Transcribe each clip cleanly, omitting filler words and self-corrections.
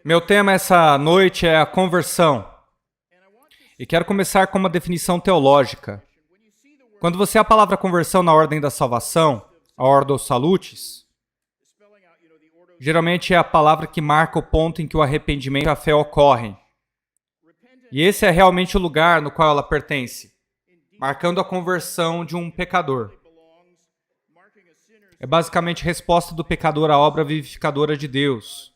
Meu tema essa noite é a conversão. E quero começar com uma definição teológica. Quando você vê a palavra conversão na ordem da salvação, a Ordo Salutis, geralmente é a palavra que marca o ponto em que o arrependimento e a fé ocorrem. E esse é realmente o lugar no qual ela pertence, marcando a conversão de um pecador. É basicamente a resposta do pecador à obra vivificadora de Deus.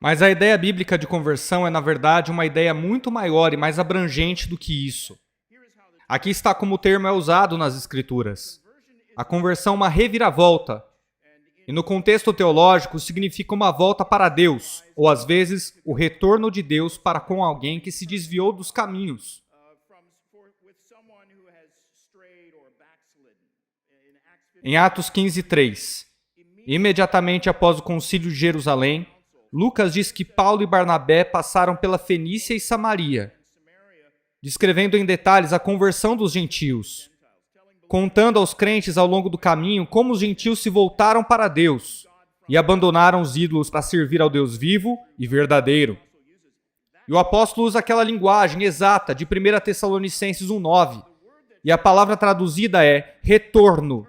Mas a ideia bíblica de conversão é, na verdade, uma ideia muito maior e mais abrangente do que isso. Aqui está como o termo é usado nas Escrituras. A conversão é uma reviravolta. E no contexto teológico, significa uma volta para Deus, ou às vezes, o retorno de Deus para com alguém que se desviou dos caminhos. Em Atos 15:3, imediatamente após o concílio de Jerusalém, Lucas diz que Paulo e Barnabé passaram pela Fenícia e Samaria, descrevendo em detalhes a conversão dos gentios, contando aos crentes ao longo do caminho como os gentios se voltaram para Deus e abandonaram os ídolos para servir ao Deus vivo e verdadeiro. E o apóstolo usa aquela linguagem exata de 1 Tessalonicenses 1:9, e a palavra traduzida é retorno.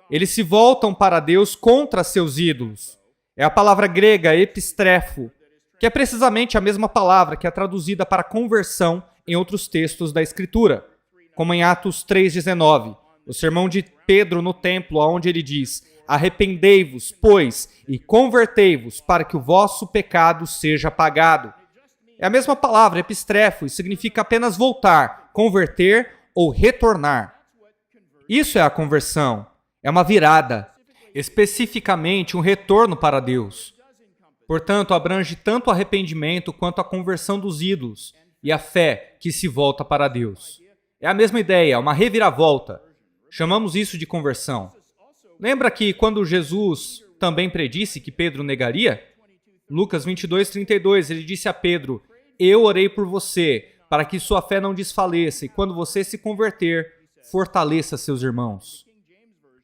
Eles se voltam para Deus contra seus ídolos. É a palavra grega epistrefo, que é precisamente a mesma palavra que é traduzida para conversão em outros textos da Escritura, como em Atos 3:19, o sermão de Pedro no templo, onde ele diz: arrependei-vos, pois, e convertei-vos, para que o vosso pecado seja apagado. É a mesma palavra, epistrefo, e significa apenas voltar, converter ou retornar. Isso é a conversão. É uma virada, especificamente um retorno para Deus. Portanto, abrange tanto o arrependimento quanto a conversão dos ídolos e a fé que se volta para Deus. É a mesma ideia, uma reviravolta. Chamamos isso de conversão. Lembra que quando Jesus também predisse que Pedro negaria? Lucas 22:32, ele disse a Pedro: eu orei por você, para que sua fé não desfaleça, e quando você se converter, fortaleça seus irmãos.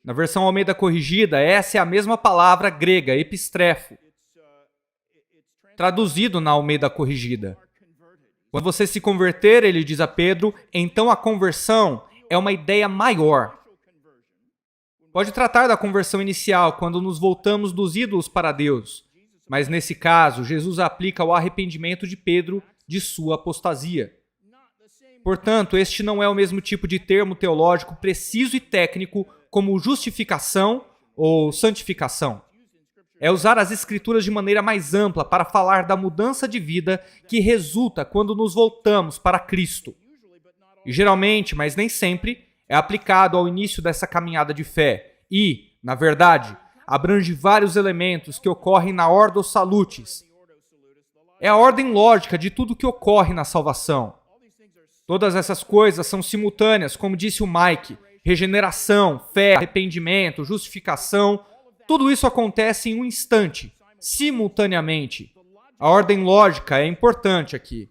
Na versão Almeida corrigida, essa é a mesma palavra grega, epistrefo, traduzido na Almeida corrigida. Quando você se converter, ele diz a Pedro, então a conversão é uma ideia maior. Pode tratar da conversão inicial, quando nos voltamos dos ídolos para Deus, mas nesse caso, Jesus aplica o arrependimento de Pedro de sua apostasia. Portanto, este não é o mesmo tipo de termo teológico preciso e técnico como justificação ou santificação. É usar as Escrituras de maneira mais ampla para falar da mudança de vida que resulta quando nos voltamos para Cristo. E geralmente, mas nem sempre, é aplicado ao início dessa caminhada de fé e, na verdade, abrange vários elementos que ocorrem na Ordo Salutis. É a ordem lógica de tudo que ocorre na salvação. Todas essas coisas são simultâneas, como disse o Mike. Regeneração, fé, arrependimento, justificação, tudo isso acontece em um instante, simultaneamente. A ordem lógica é importante aqui.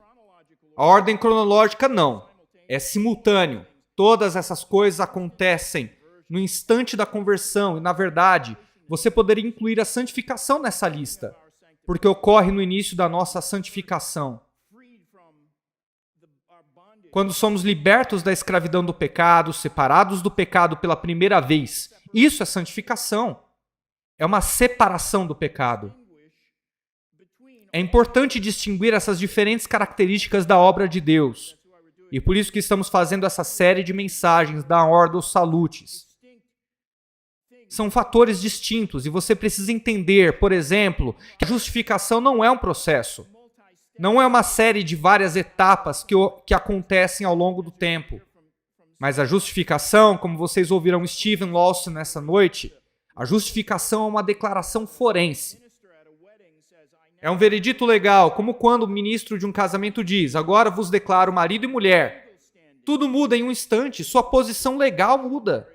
A ordem cronológica não, é simultâneo. Todas essas coisas acontecem no instante da conversão e, na verdade, você poderia incluir a santificação nessa lista, porque ocorre no início da nossa santificação. Quando somos libertos da escravidão do pecado, separados do pecado pela primeira vez, isso é santificação. É uma separação do pecado. É importante distinguir essas diferentes características da obra de Deus. E por isso que estamos fazendo essa série de mensagens da Ordo Salutis. São fatores distintos e você precisa entender, por exemplo, que a justificação não é um processo. Não é uma série de várias etapas que acontecem ao longo do tempo. Mas a justificação, como vocês ouviram Steven Lawson nessa noite, a justificação é uma declaração forense. É um veredito legal, como quando o ministro de um casamento diz: agora vos declaro marido e mulher. Tudo muda em um instante, sua posição legal muda.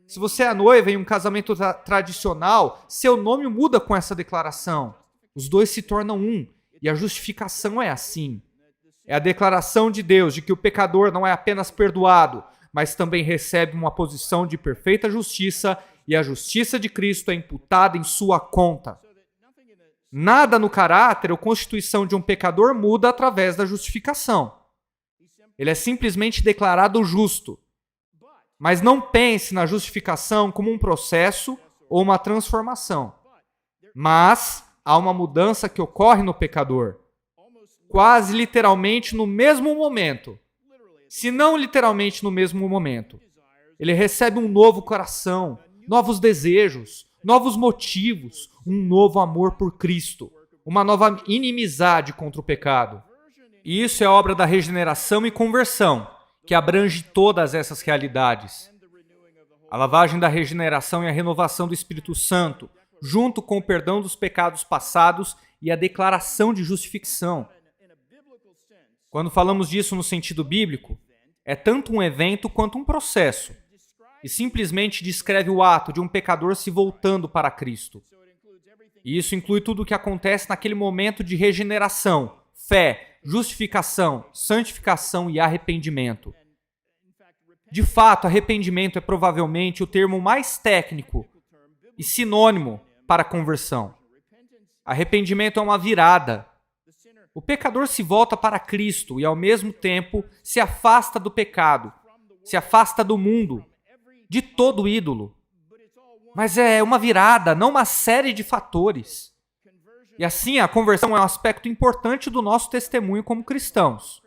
Se você é noiva em um casamento tradicional, seu nome muda com essa declaração. Os dois se tornam um. E a justificação é assim. É a declaração de Deus de que o pecador não é apenas perdoado, mas também recebe uma posição de perfeita justiça e a justiça de Cristo é imputada em sua conta. Nada no caráter ou constituição de um pecador muda através da justificação. Ele é simplesmente declarado justo. Mas não pense na justificação como um processo ou uma transformação. Mas há uma mudança que ocorre no pecador, quase literalmente no mesmo momento. Se não literalmente no mesmo momento. Ele recebe um novo coração, novos desejos, novos motivos, um novo amor por Cristo, uma nova inimizade contra o pecado. E isso é obra da regeneração e conversão, que abrange todas essas realidades. A lavagem da regeneração e a renovação do Espírito Santo, junto com o perdão dos pecados passados e a declaração de justificação. Quando falamos disso no sentido bíblico, é tanto um evento quanto um processo, e simplesmente descreve o ato de um pecador se voltando para Cristo. E isso inclui tudo o que acontece naquele momento de regeneração, fé, justificação, santificação e arrependimento. De fato, arrependimento é provavelmente o termo mais técnico e sinônimo para conversão. Arrependimento é uma virada. O pecador se volta para Cristo e, ao mesmo tempo, se afasta do pecado, se afasta do mundo, de todo ídolo. Mas é uma virada, não uma série de fatores. E assim, a conversão é um aspecto importante do nosso testemunho como cristãos.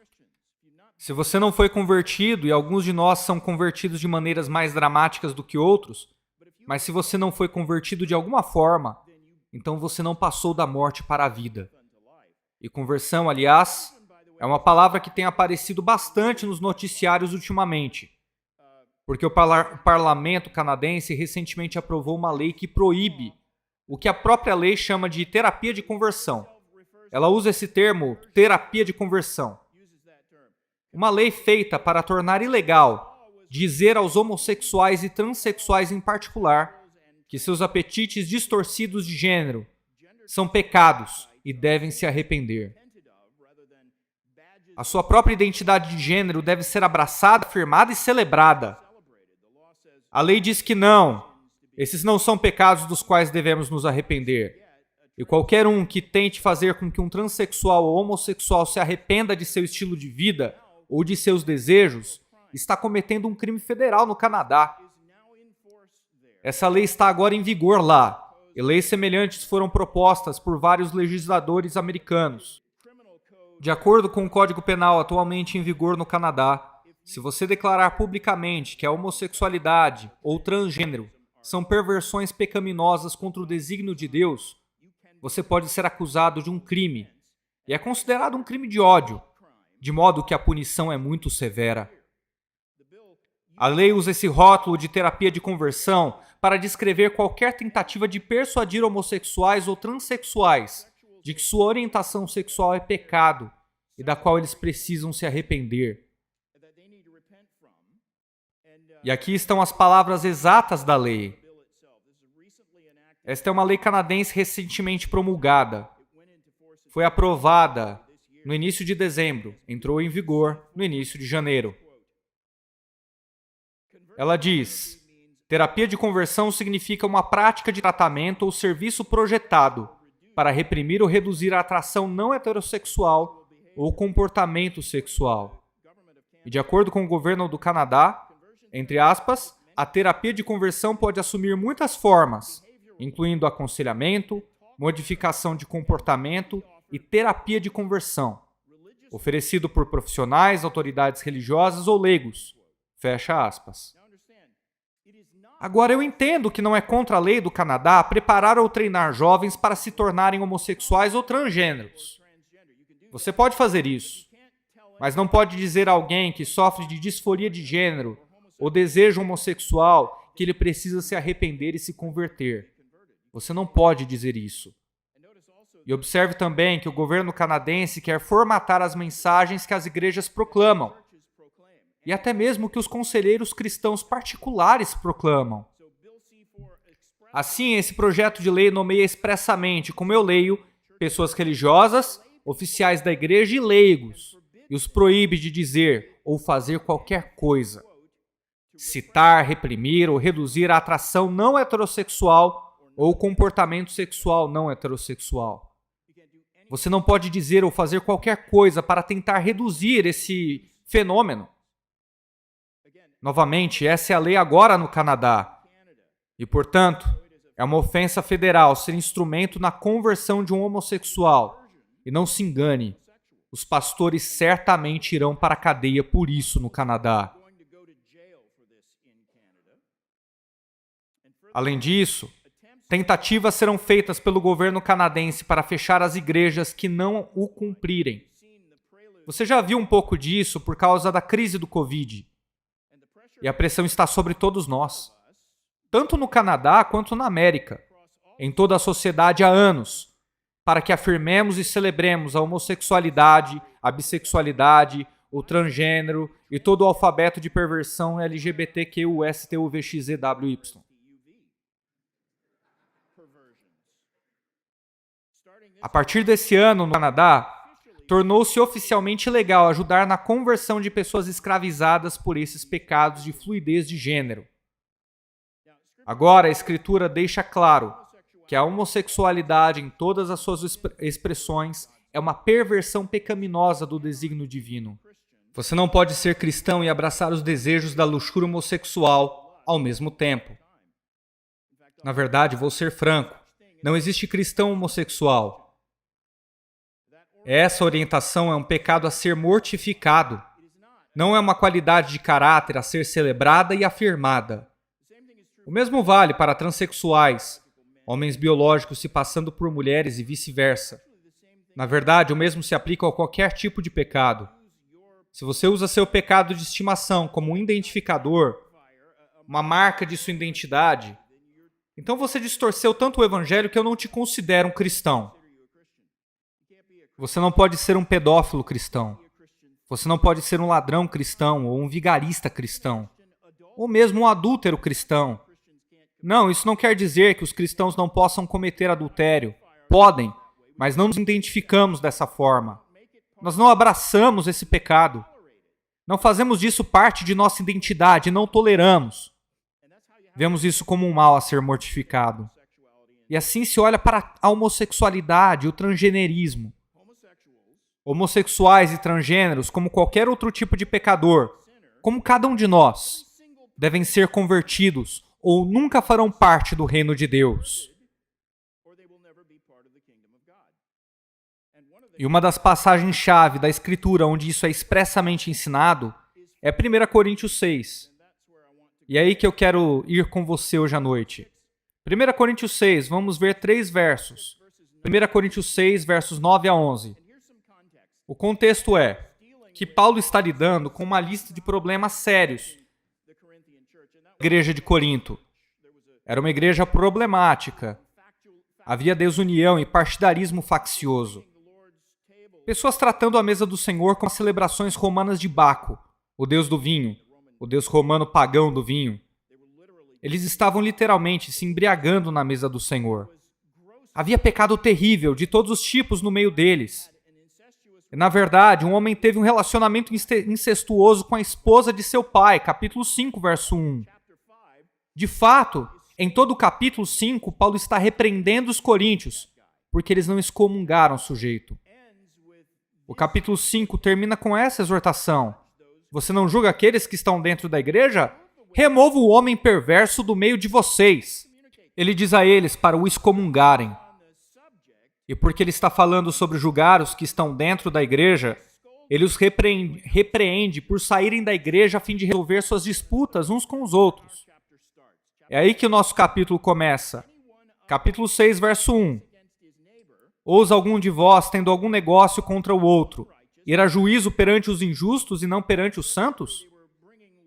Se você não foi convertido, e alguns de nós são convertidos de maneiras mais dramáticas do que outros, mas se você não foi convertido de alguma forma, então você não passou da morte para a vida. E conversão, aliás, é uma palavra que tem aparecido bastante nos noticiários ultimamente, porque o parlamento canadense recentemente aprovou uma lei que proíbe o que a própria lei chama de terapia de conversão. Ela usa esse termo, terapia de conversão. Uma lei feita para tornar ilegal dizer aos homossexuais e transexuais em particular que seus apetites distorcidos de gênero são pecados e devem se arrepender. A sua própria identidade de gênero deve ser abraçada, afirmada e celebrada. A lei diz que não, esses não são pecados dos quais devemos nos arrepender. E qualquer um que tente fazer com que um transexual ou homossexual se arrependa de seu estilo de vida ou de seus desejos, está cometendo um crime federal no Canadá. Essa lei está agora em vigor lá, e leis semelhantes foram propostas por vários legisladores americanos. De acordo com o Código Penal atualmente em vigor no Canadá, se você declarar publicamente que a homossexualidade ou transgênero são perversões pecaminosas contra o desígnio de Deus, você pode ser acusado de um crime, e é considerado um crime de ódio, de modo que a punição é muito severa. A lei usa esse rótulo de terapia de conversão para descrever qualquer tentativa de persuadir homossexuais ou transexuais de que sua orientação sexual é pecado e da qual eles precisam se arrepender. E aqui estão as palavras exatas da lei. Esta é uma lei canadense recentemente promulgada. Foi aprovada no início de dezembro, entrou em vigor no início de janeiro. Ela diz: terapia de conversão significa uma prática de tratamento ou serviço projetado para reprimir ou reduzir a atração não heterossexual ou comportamento sexual. E de acordo com o governo do Canadá, entre aspas, a terapia de conversão pode assumir muitas formas, incluindo aconselhamento, modificação de comportamento e terapia de conversão, oferecido por profissionais, autoridades religiosas ou leigos. Fecha aspas. Agora, eu entendo que não é contra a lei do Canadá preparar ou treinar jovens para se tornarem homossexuais ou transgêneros. Você pode fazer isso, mas não pode dizer a alguém que sofre de disforia de gênero ou desejo homossexual que ele precisa se arrepender e se converter. Você não pode dizer isso. E observe também que o governo canadense quer formatar as mensagens que as igrejas proclamam, e até mesmo que os conselheiros cristãos particulares proclamam. Assim, esse projeto de lei nomeia expressamente, como eu leio, pessoas religiosas, oficiais da igreja e leigos, e os proíbe de dizer ou fazer qualquer coisa. Citar, reprimir ou reduzir a atração não heterossexual ou comportamento sexual não heterossexual. Você não pode dizer ou fazer qualquer coisa para tentar reduzir esse fenômeno. Novamente, essa é a lei agora no Canadá. E, portanto, é uma ofensa federal ser instrumento na conversão de um homossexual. E não se engane, os pastores certamente irão para a cadeia por isso no Canadá. Além disso, tentativas serão feitas pelo governo canadense para fechar as igrejas que não o cumprirem. Você já viu um pouco disso por causa da crise do Covid. E a pressão está sobre todos nós, tanto no Canadá quanto na América, em toda a sociedade há anos, para que afirmemos e celebremos a homossexualidade, a bissexualidade, o transgênero e todo o alfabeto de perversão LGBTQUSTUVXZWY. A partir desse ano, no Canadá, tornou-se oficialmente legal ajudar na conversão de pessoas escravizadas por esses pecados de fluidez de gênero. Agora, a Escritura deixa claro que a homossexualidade em todas as suas expressões é uma perversão pecaminosa do desígnio divino. Você não pode ser cristão e abraçar os desejos da luxúria homossexual ao mesmo tempo. Na verdade, vou ser franco, não existe cristão homossexual. Essa orientação é um pecado a ser mortificado. Não é uma qualidade de caráter a ser celebrada e afirmada. O mesmo vale para transexuais, homens biológicos se passando por mulheres e vice-versa. Na verdade, o mesmo se aplica a qualquer tipo de pecado. Se você usa seu pecado de estimação como um identificador, uma marca de sua identidade, então você distorceu tanto o evangelho que eu não te considero um cristão. Você não pode ser um pedófilo cristão. Você não pode ser um ladrão cristão ou um vigarista cristão. Ou mesmo um adúltero cristão. Não, isso não quer dizer que os cristãos não possam cometer adultério. Podem, mas não nos identificamos dessa forma. Nós não abraçamos esse pecado. Não fazemos disso parte de nossa identidade, não toleramos. Vemos isso como um mal a ser mortificado. E assim se olha para a homossexualidade, o transgenerismo. Homossexuais e transgêneros, como qualquer outro tipo de pecador, como cada um de nós, devem ser convertidos ou nunca farão parte do reino de Deus. E uma das passagens-chave da Escritura onde isso é expressamente ensinado é 1 Coríntios 6. E é aí que eu quero ir com você hoje à noite. 1 Coríntios 6, vamos ver 3 versos. 1 Coríntios 6, versos 9 a 11. O contexto é que Paulo está lidando com uma lista de problemas sérios na igreja de Corinto. Era uma igreja problemática. Havia desunião e partidarismo faccioso. Pessoas tratando a mesa do Senhor como as celebrações romanas de Baco, o deus do vinho, o deus romano pagão do vinho. Eles estavam literalmente se embriagando na mesa do Senhor. Havia pecado terrível de todos os tipos no meio deles. Na verdade, um homem teve um relacionamento incestuoso com a esposa de seu pai, capítulo 5, verso 1. De fato, em todo o capítulo 5, Paulo está repreendendo os coríntios, porque eles não excomungaram o sujeito. O capítulo 5 termina com essa exortação. Você não julga aqueles que estão dentro da igreja? Remova o homem perverso do meio de vocês. Ele diz a eles para o excomungarem. E porque ele está falando sobre julgar os que estão dentro da igreja, ele os repreende por saírem da igreja a fim de resolver suas disputas uns com os outros. É aí que o nosso capítulo começa. Capítulo 6, verso 1. Ousa algum de vós, tendo algum negócio contra o outro, ir a juízo perante os injustos e não perante os santos?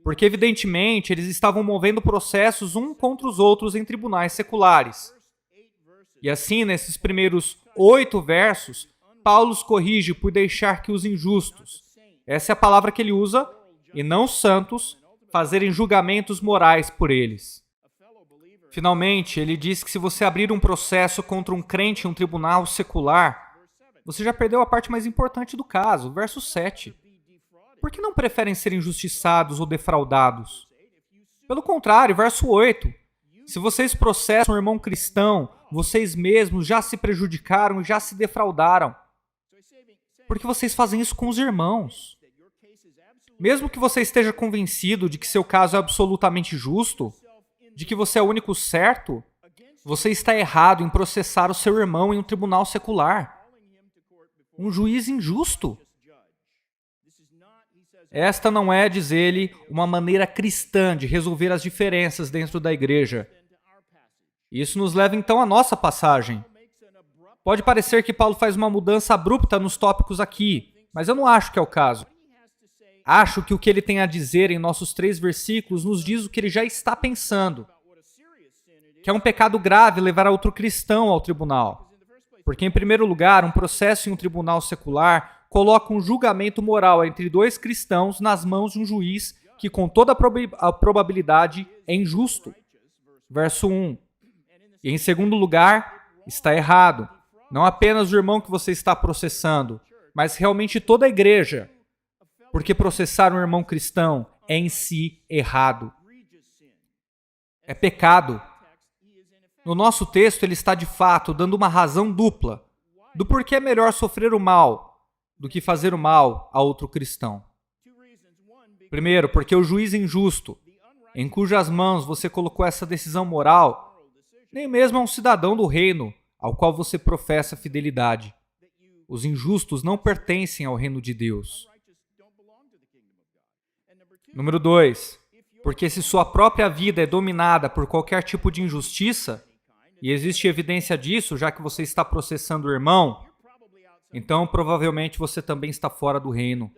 Porque, evidentemente, eles estavam movendo processos uns contra os outros em tribunais seculares. E assim, nesses primeiros 8 versos, Paulo os corrige por deixar que os injustos, essa é a palavra que ele usa, e não santos, fazerem julgamentos morais por eles. Finalmente, ele diz que se você abrir um processo contra um crente em um tribunal secular, você já perdeu a parte mais importante do caso, verso 7. Por que não preferem ser injustiçados ou defraudados? Pelo contrário, verso 8. Se vocês processam um irmão cristão, vocês mesmos já se prejudicaram e já se defraudaram. Porque vocês fazem isso com os irmãos. Mesmo que você esteja convencido de que seu caso é absolutamente justo, de que você é o único certo, você está errado em processar o seu irmão em um tribunal secular. Um juiz injusto. Esta não é, diz ele, uma maneira cristã de resolver as diferenças dentro da igreja. Isso nos leva então à nossa passagem. Pode parecer que Paulo faz uma mudança abrupta nos tópicos aqui, mas eu não acho que é o caso. Acho que o que ele tem a dizer em nossos 3 versículos nos diz o que ele já está pensando. Que é um pecado grave levar a outro cristão ao tribunal. Porque, em primeiro lugar, um processo em um tribunal secular coloca um julgamento moral entre 2 cristãos nas mãos de um juiz que, com toda a probabilidade, é injusto. Verso 1. E, em segundo lugar, está errado. Não apenas o irmão que você está processando, mas realmente toda a igreja. Porque processar um irmão cristão é em si errado. É pecado. No nosso texto, ele está de fato dando uma razão dupla do porquê é melhor sofrer o mal do que fazer o mal a outro cristão. Primeiro, porque o juiz injusto, em cujas mãos você colocou essa decisão moral, nem mesmo é um cidadão do reino ao qual você professa fidelidade. Os injustos não pertencem ao reino de Deus. Número 2, porque se sua própria vida é dominada por qualquer tipo de injustiça, e existe evidência disso, já que você está processando o irmão, então provavelmente você também está fora do reino.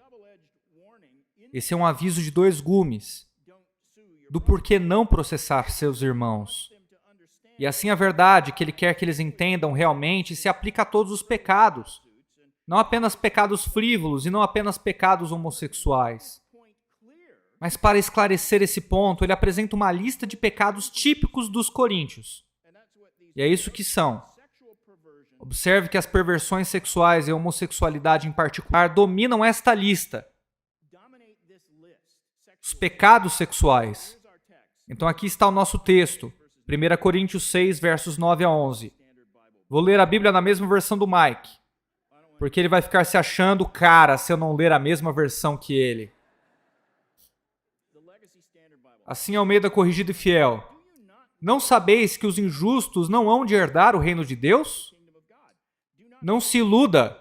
Esse é um aviso de 2 gumes, do porquê não processar seus irmãos. E assim a verdade que ele quer que eles entendam realmente se aplica a todos os pecados, não apenas pecados frívolos e não apenas pecados homossexuais. Mas para esclarecer esse ponto, ele apresenta uma lista de pecados típicos dos coríntios. E é isso que são. Observe que as perversões sexuais e a homossexualidade em particular dominam esta lista. Os pecados sexuais. Então aqui está o nosso texto. 1 Coríntios 6, versos 9 a 11. Vou ler a Bíblia na mesma versão do Mike, porque ele vai ficar se achando cara se eu não ler a mesma versão que ele. Assim, Almeida Corrigido e Fiel. Não sabeis que os injustos não hão de herdar o reino de Deus? Não se iluda,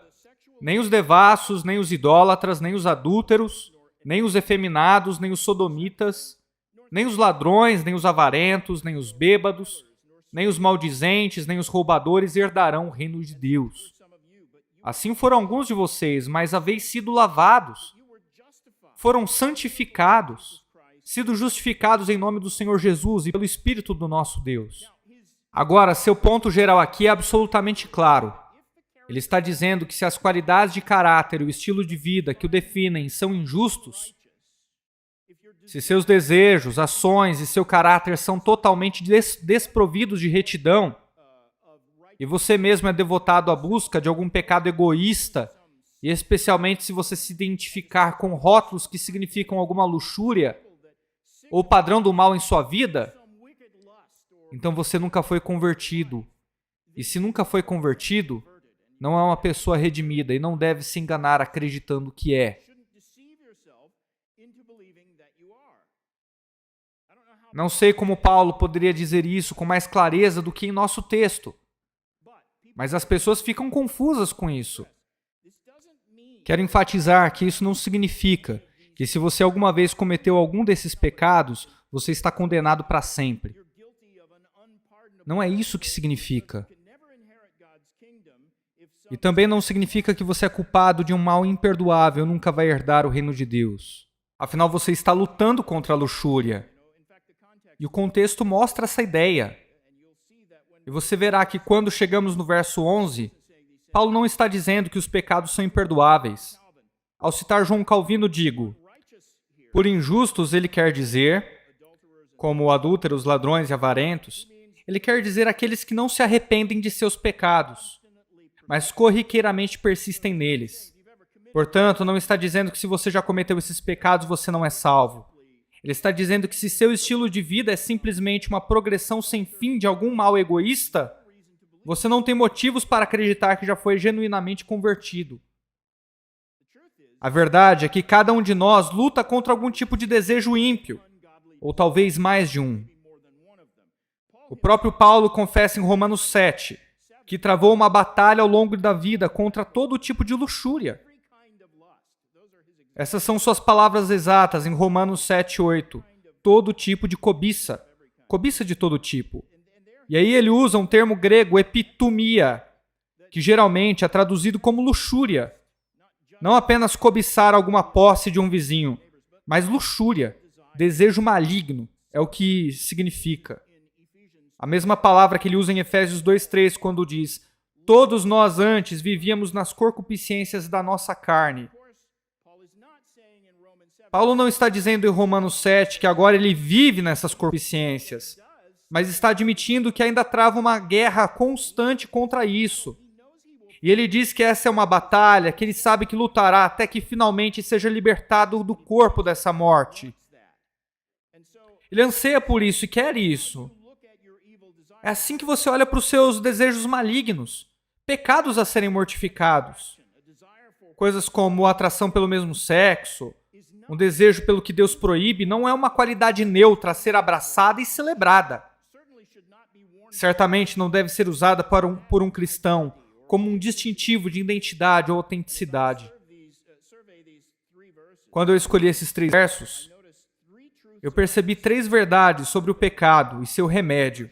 nem os devassos, nem os idólatras, nem os adúlteros, nem os efeminados, nem os sodomitas, nem os ladrões, nem os avarentos, nem os bêbados, nem os maldizentes, nem os roubadores herdarão o reino de Deus. Assim foram alguns de vocês, mas haveis sido lavados, foram santificados, sido justificados em nome do Senhor Jesus e pelo Espírito do nosso Deus. Agora, seu ponto geral aqui é absolutamente claro. Ele está dizendo que se as qualidades de caráter e o estilo de vida que o definem são injustos, se seus desejos, ações e seu caráter são totalmente desprovidos de retidão, e você mesmo é devotado à busca de algum pecado egoísta, e especialmente se você se identificar com rótulos que significam alguma luxúria, ou padrão do mal em sua vida, então você nunca foi convertido. E se nunca foi convertido, não é uma pessoa redimida e não deve se enganar acreditando que é. Não sei como Paulo poderia dizer isso com mais clareza do que em nosso texto, mas as pessoas ficam confusas com isso. Quero enfatizar que isso não significa que se você alguma vez cometeu algum desses pecados, você está condenado para sempre. Não é isso que significa. E também não significa que você é culpado de um mal imperdoável e nunca vai herdar o reino de Deus. Afinal, você está lutando contra a luxúria. E o contexto mostra essa ideia. E você verá que quando chegamos no verso 11, Paulo não está dizendo que os pecados são imperdoáveis. Ao citar João Calvino, digo, por injustos ele quer dizer, como adúlteros, ladrões e avarentos, ele quer dizer aqueles que não se arrependem de seus pecados, mas corriqueiramente persistem neles. Portanto, não está dizendo que se você já cometeu esses pecados, você não é salvo. Ele está dizendo que se seu estilo de vida é simplesmente uma progressão sem fim de algum mal egoísta, você não tem motivos para acreditar que já foi genuinamente convertido. A verdade é que cada um de nós luta contra algum tipo de desejo ímpio, ou talvez mais de um. O próprio Paulo confessa em Romanos 7 que travou uma batalha ao longo da vida contra todo tipo de luxúria. Essas são suas palavras exatas em Romanos 7:8. Todo tipo de cobiça. Cobiça de todo tipo. E aí ele usa um termo grego, epitumia, que geralmente é traduzido como luxúria. Não apenas cobiçar alguma posse de um vizinho, mas luxúria, desejo maligno, é o que significa. A mesma palavra que ele usa em Efésios 2:3, quando diz: todos nós antes vivíamos nas concupiscências da nossa carne. Paulo não está dizendo em Romanos 7 que agora ele vive nessas concupiscências, mas está admitindo que ainda trava uma guerra constante contra isso. E ele diz que essa é uma batalha que ele sabe que lutará até que finalmente seja libertado do corpo dessa morte. Ele anseia por isso e quer isso. É assim que você olha para os seus desejos malignos, pecados a serem mortificados. Coisas como a atração pelo mesmo sexo, um desejo pelo que Deus proíbe, não é uma qualidade neutra a ser abraçada e celebrada. Certamente não deve ser usada por um cristão como um distintivo de identidade ou autenticidade. Quando eu escolhi esses 3 versos, eu percebi 3 verdades sobre o pecado e seu remédio,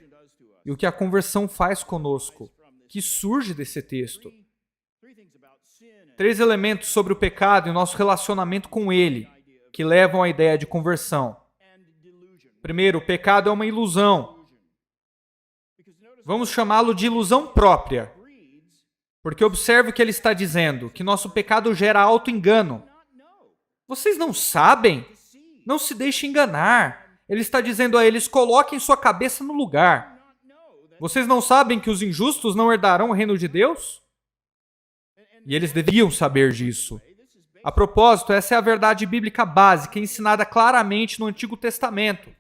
e o que a conversão faz conosco, que surge desse texto. 3 elementos sobre o pecado e o nosso relacionamento com ele, que levam à ideia de conversão. Primeiro, o pecado é uma ilusão. Vamos chamá-lo de ilusão própria. Porque observe o que ele está dizendo, que nosso pecado gera auto-engano. Vocês não sabem? Não se deixem enganar. Ele está dizendo a eles, coloquem sua cabeça no lugar. Vocês não sabem que os injustos não herdarão o reino de Deus? E eles deviam saber disso. A propósito, essa é a verdade bíblica básica, ensinada claramente no Antigo Testamento.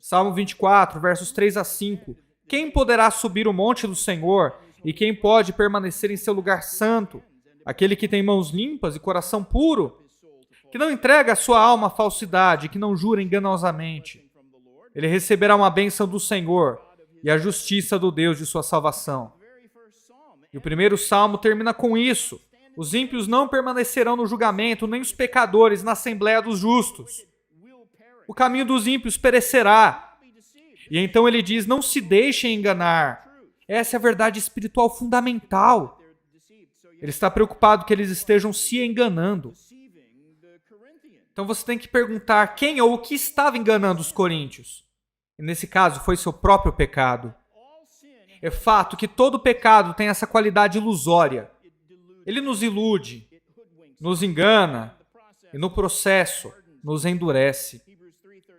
Salmo 24, versos 3-5. Quem poderá subir o monte do Senhor? E quem pode permanecer em seu lugar santo? Aquele que tem mãos limpas e coração puro, que não entrega a sua alma à falsidade, que não jura enganosamente. Ele receberá uma bênção do Senhor e a justiça do Deus de sua salvação. E o primeiro salmo termina com isso. Os ímpios não permanecerão no julgamento, nem os pecadores na assembleia dos justos. O caminho dos ímpios perecerá. E então ele diz, não se deixem enganar. Essa é a verdade espiritual fundamental. Ele está preocupado que eles estejam se enganando. Então você tem que perguntar quem ou o que estava enganando os coríntios. E nesse caso foi seu próprio pecado. É fato que todo pecado tem essa qualidade ilusória. Ele nos ilude, nos engana e no processo nos endurece.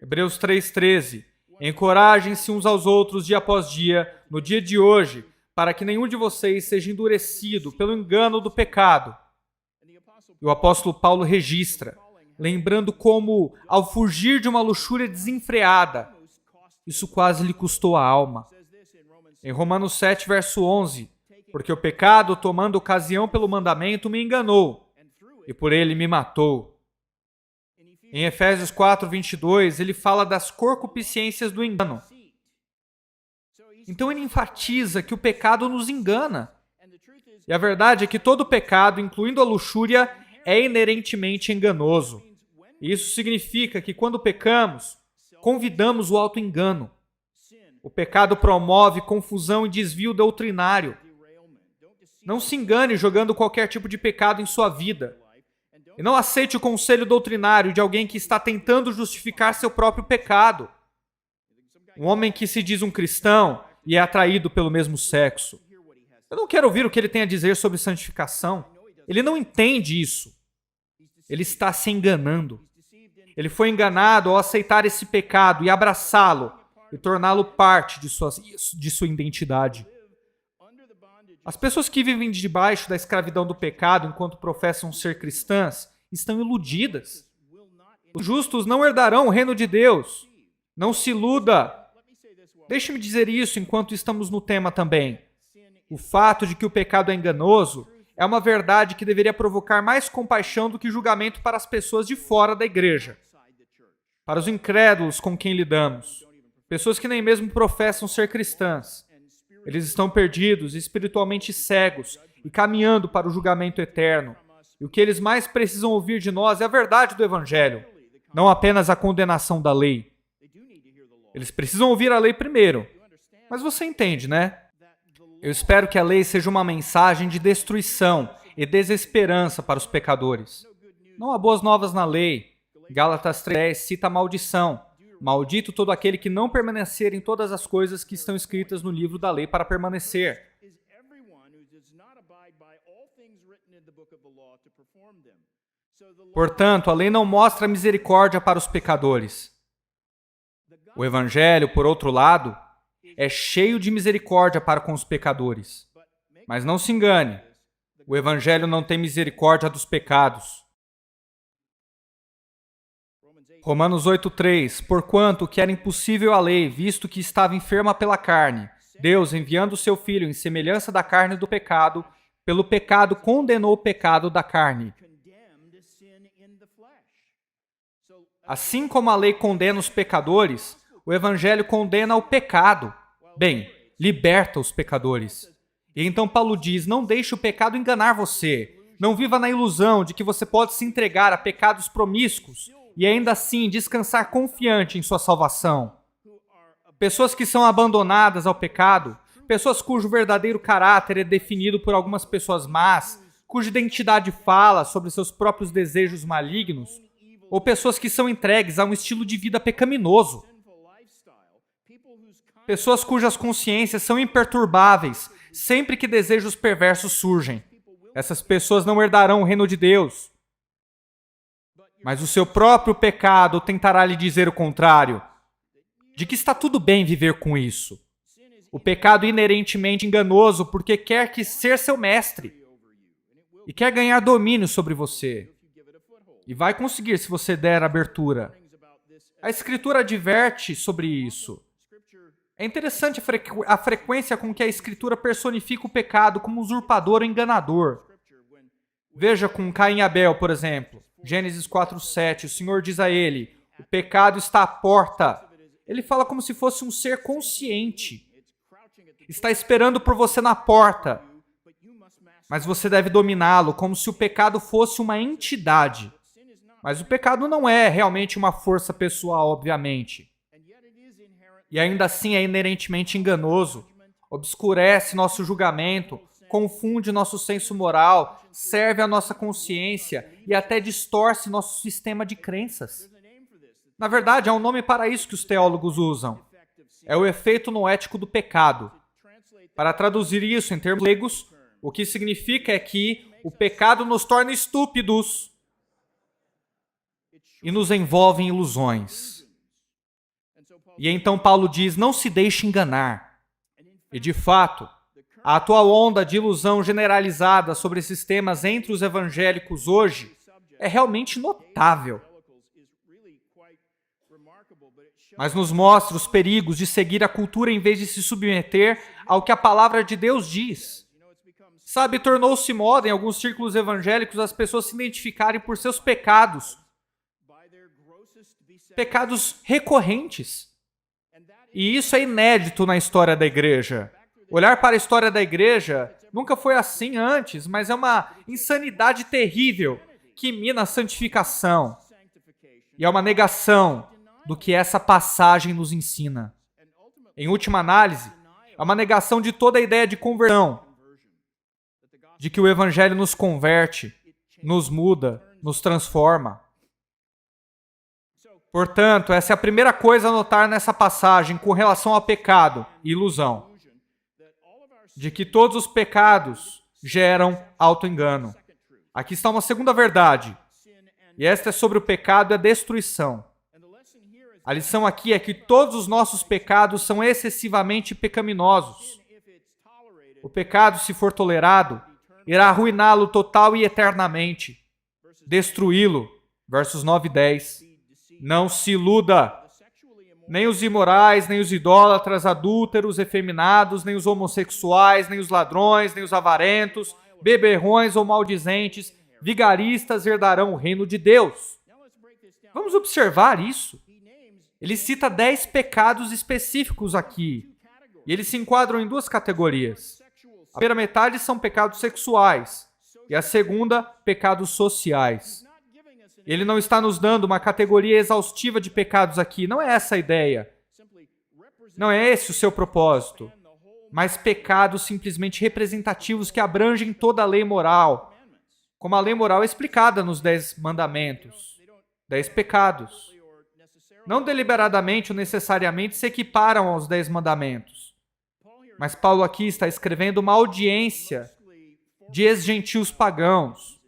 Hebreus 3:13. Encorajem-se uns aos outros dia após dia, no dia de hoje, para que nenhum de vocês seja endurecido pelo engano do pecado. E o apóstolo Paulo registra, lembrando como, ao fugir de uma luxúria desenfreada, isso quase lhe custou a alma. Em Romanos 7, verso 11, porque o pecado, tomando ocasião pelo mandamento, me enganou, e por ele me matou. Em Efésios 4, 22, ele fala das concupiscências do engano. Então ele enfatiza que o pecado nos engana. E a verdade é que todo pecado, incluindo a luxúria, é inerentemente enganoso. E isso significa que quando pecamos, convidamos o auto-engano. O pecado promove confusão e desvio doutrinário. Não se engane jogando qualquer tipo de pecado em sua vida. E não aceite o conselho doutrinário de alguém que está tentando justificar seu próprio pecado. Um homem que se diz um cristão e é atraído pelo mesmo sexo. Eu não quero ouvir o que ele tem a dizer sobre santificação. Ele não entende isso. Ele está se enganando. Ele foi enganado ao aceitar esse pecado e abraçá-lo e torná-lo parte de sua identidade. As pessoas que vivem debaixo da escravidão do pecado enquanto professam ser cristãs estão iludidas. Os justos não herdarão o reino de Deus. Não se iluda. Deixe-me dizer isso enquanto estamos no tema também. O fato de que o pecado é enganoso é uma verdade que deveria provocar mais compaixão do que julgamento para as pessoas de fora da igreja. Para os incrédulos com quem lidamos, pessoas que nem mesmo professam ser cristãs. Eles estão perdidos, espiritualmente cegos e caminhando para o julgamento eterno. E o que eles mais precisam ouvir de nós é a verdade do Evangelho, não apenas a condenação da lei. Eles precisam ouvir a lei primeiro. Mas você entende, né? Eu espero que a lei seja uma mensagem de destruição e desesperança para os pecadores. Não há boas novas na lei. Gálatas 3:10 cita a maldição. Maldito todo aquele que não permanecer em todas as coisas que estão escritas no livro da lei para permanecer. Portanto, a lei não mostra misericórdia para os pecadores. O Evangelho, por outro lado, é cheio de misericórdia para com os pecadores. Mas não se engane, o Evangelho não tem misericórdia dos pecados. Romanos 8:3 Porquanto que era impossível a lei, visto que estava enferma pela carne, Deus, enviando o seu Filho em semelhança da carne do pecado, pelo pecado condenou o pecado da carne. Assim como a lei condena os pecadores, o Evangelho condena o pecado. Bem, liberta os pecadores. E então Paulo diz, não deixe o pecado enganar você. Não viva na ilusão de que você pode se entregar a pecados promíscuos e ainda assim descansar confiante em sua salvação. Pessoas que são abandonadas ao pecado, pessoas cujo verdadeiro caráter é definido por algumas pessoas más, cuja identidade fala sobre seus próprios desejos malignos, ou pessoas que são entregues a um estilo de vida pecaminoso. Pessoas cujas consciências são imperturbáveis, sempre que desejos perversos surgem. Essas pessoas não herdarão o reino de Deus. Mas o seu próprio pecado tentará lhe dizer o contrário, de que está tudo bem viver com isso. O pecado é inerentemente enganoso porque quer que ser seu mestre e quer ganhar domínio sobre você. E vai conseguir se você der abertura. A Escritura adverte sobre isso. É interessante a frequência com que a Escritura personifica o pecado como usurpador ou enganador. Veja com Caim e Abel, por exemplo. Gênesis 4:7, o Senhor diz a ele, o pecado está à porta. Ele fala como se fosse um ser consciente. Está esperando por você na porta. Mas você deve dominá-lo como se o pecado fosse uma entidade. Mas o pecado não é realmente uma força pessoal, obviamente. E ainda assim é inerentemente enganoso, obscurece nosso julgamento, confunde nosso senso moral, serve a nossa consciência e até distorce nosso sistema de crenças. Na verdade, há um nome para isso que os teólogos usam. É o efeito noético do pecado. Para traduzir isso em termos leigos, o que significa é que o pecado nos torna estúpidos e nos envolve em ilusões. E então Paulo diz, não se deixe enganar. E de fato, a atual onda de ilusão generalizada sobre esses temas entre os evangélicos hoje é realmente notável. Mas nos mostra os perigos de seguir a cultura em vez de se submeter ao que a palavra de Deus diz. Sabe, tornou-se moda em alguns círculos evangélicos as pessoas se identificarem por seus pecados. Pecados recorrentes. E isso é inédito na história da igreja. Olhar para a história da igreja nunca foi assim antes, mas é uma insanidade terrível que mina a santificação. E é uma negação do que essa passagem nos ensina. Em última análise, é uma negação de toda a ideia de conversão, de que o Evangelho nos converte, nos muda, nos transforma. Portanto, essa é a primeira coisa a notar nessa passagem com relação ao pecado e ilusão. De que todos os pecados geram auto-engano. Aqui está uma segunda verdade. E esta é sobre o pecado e a destruição. A lição aqui é que todos os nossos pecados são excessivamente pecaminosos. O pecado, se for tolerado, irá arruiná-lo total e eternamente. Destruí-lo. Versos 9 e 10. Não se iluda. Nem os imorais, nem os idólatras, adúlteros, efeminados, nem os homossexuais, nem os ladrões, nem os avarentos, beberrões ou maldizentes, vigaristas herdarão o reino de Deus. Vamos observar isso. Ele cita 10 pecados específicos aqui. E eles se enquadram em 2 categorias. A primeira metade são pecados sexuais. E a segunda, pecados sociais. Ele não está nos dando uma categoria exaustiva de pecados aqui. Não é essa a ideia. Não é esse o seu propósito. Mas pecados simplesmente representativos que abrangem toda a lei moral. Como a lei moral é explicada nos 10 mandamentos. 10 pecados. Não deliberadamente ou necessariamente se equiparam aos 10 mandamentos. Mas Paulo aqui está escrevendo uma audiência de ex-gentios pagãos.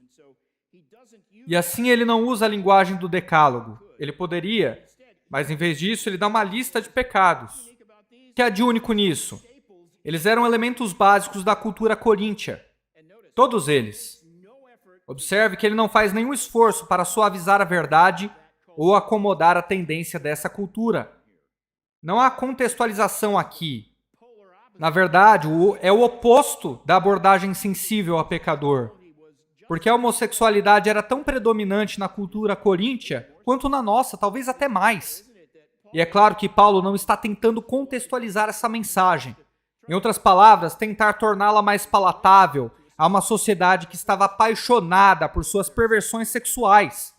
E assim ele não usa a linguagem do decálogo. Ele poderia, mas em vez disso ele dá uma lista de pecados. O que há de único nisso? Eles eram elementos básicos da cultura coríntia. Todos eles. Observe que ele não faz nenhum esforço para suavizar a verdade ou acomodar a tendência dessa cultura. Não há contextualização aqui. Na verdade, é o oposto da abordagem sensível ao pecador. Porque a homossexualidade era tão predominante na cultura coríntia quanto na nossa, talvez até mais. E é claro que Paulo não está tentando contextualizar essa mensagem. Em outras palavras, tentar torná-la mais palatável a uma sociedade que estava apaixonada por suas perversões sexuais.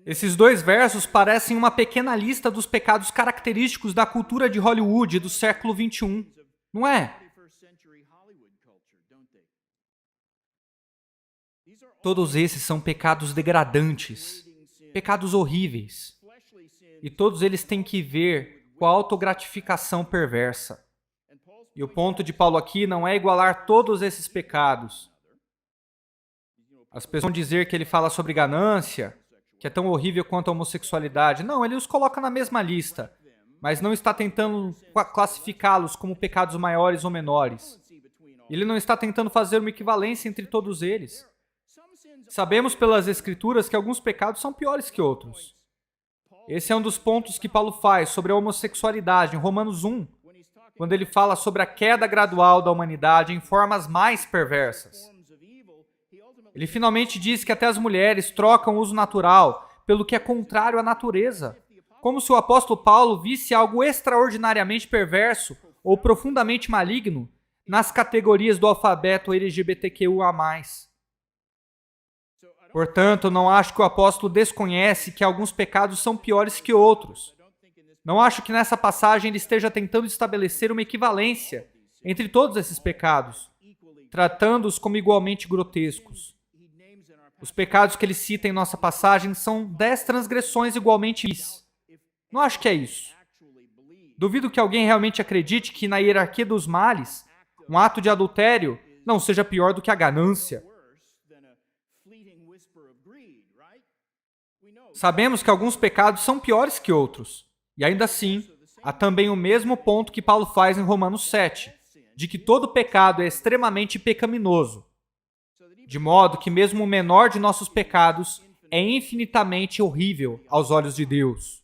Esses 2 versos parecem uma pequena lista dos pecados característicos da cultura de Hollywood do século XXI, não é? Todos esses são pecados degradantes, pecados horríveis. E todos eles têm que ver com a autogratificação perversa. E o ponto de Paulo aqui não é igualar todos esses pecados. As pessoas vão dizer que ele fala sobre ganância, que é tão horrível quanto a homossexualidade. Não, ele os coloca na mesma lista, mas não está tentando classificá-los como pecados maiores ou menores. Ele não está tentando fazer uma equivalência entre todos eles. Sabemos pelas Escrituras que alguns pecados são piores que outros. Esse é um dos pontos que Paulo faz sobre a homossexualidade em Romanos 1, quando ele fala sobre a queda gradual da humanidade em formas mais perversas. Ele finalmente diz que até as mulheres trocam o uso natural pelo que é contrário à natureza, como se o apóstolo Paulo visse algo extraordinariamente perverso ou profundamente maligno nas categorias do alfabeto LGBTQIA+. Portanto, não acho que o apóstolo desconhece que alguns pecados são piores que outros. Não acho que nessa passagem ele esteja tentando estabelecer uma equivalência entre todos esses pecados, tratando-os como igualmente grotescos. Os pecados que ele cita em nossa passagem são 10 transgressões igualmente vis. Não acho que é isso. Duvido que alguém realmente acredite que na hierarquia dos males, um ato de adultério não seja pior do que a ganância. Sabemos que alguns pecados são piores que outros. E ainda assim, há também o mesmo ponto que Paulo faz em Romanos 7, de que todo pecado é extremamente pecaminoso. De modo que mesmo o menor de nossos pecados é infinitamente horrível aos olhos de Deus.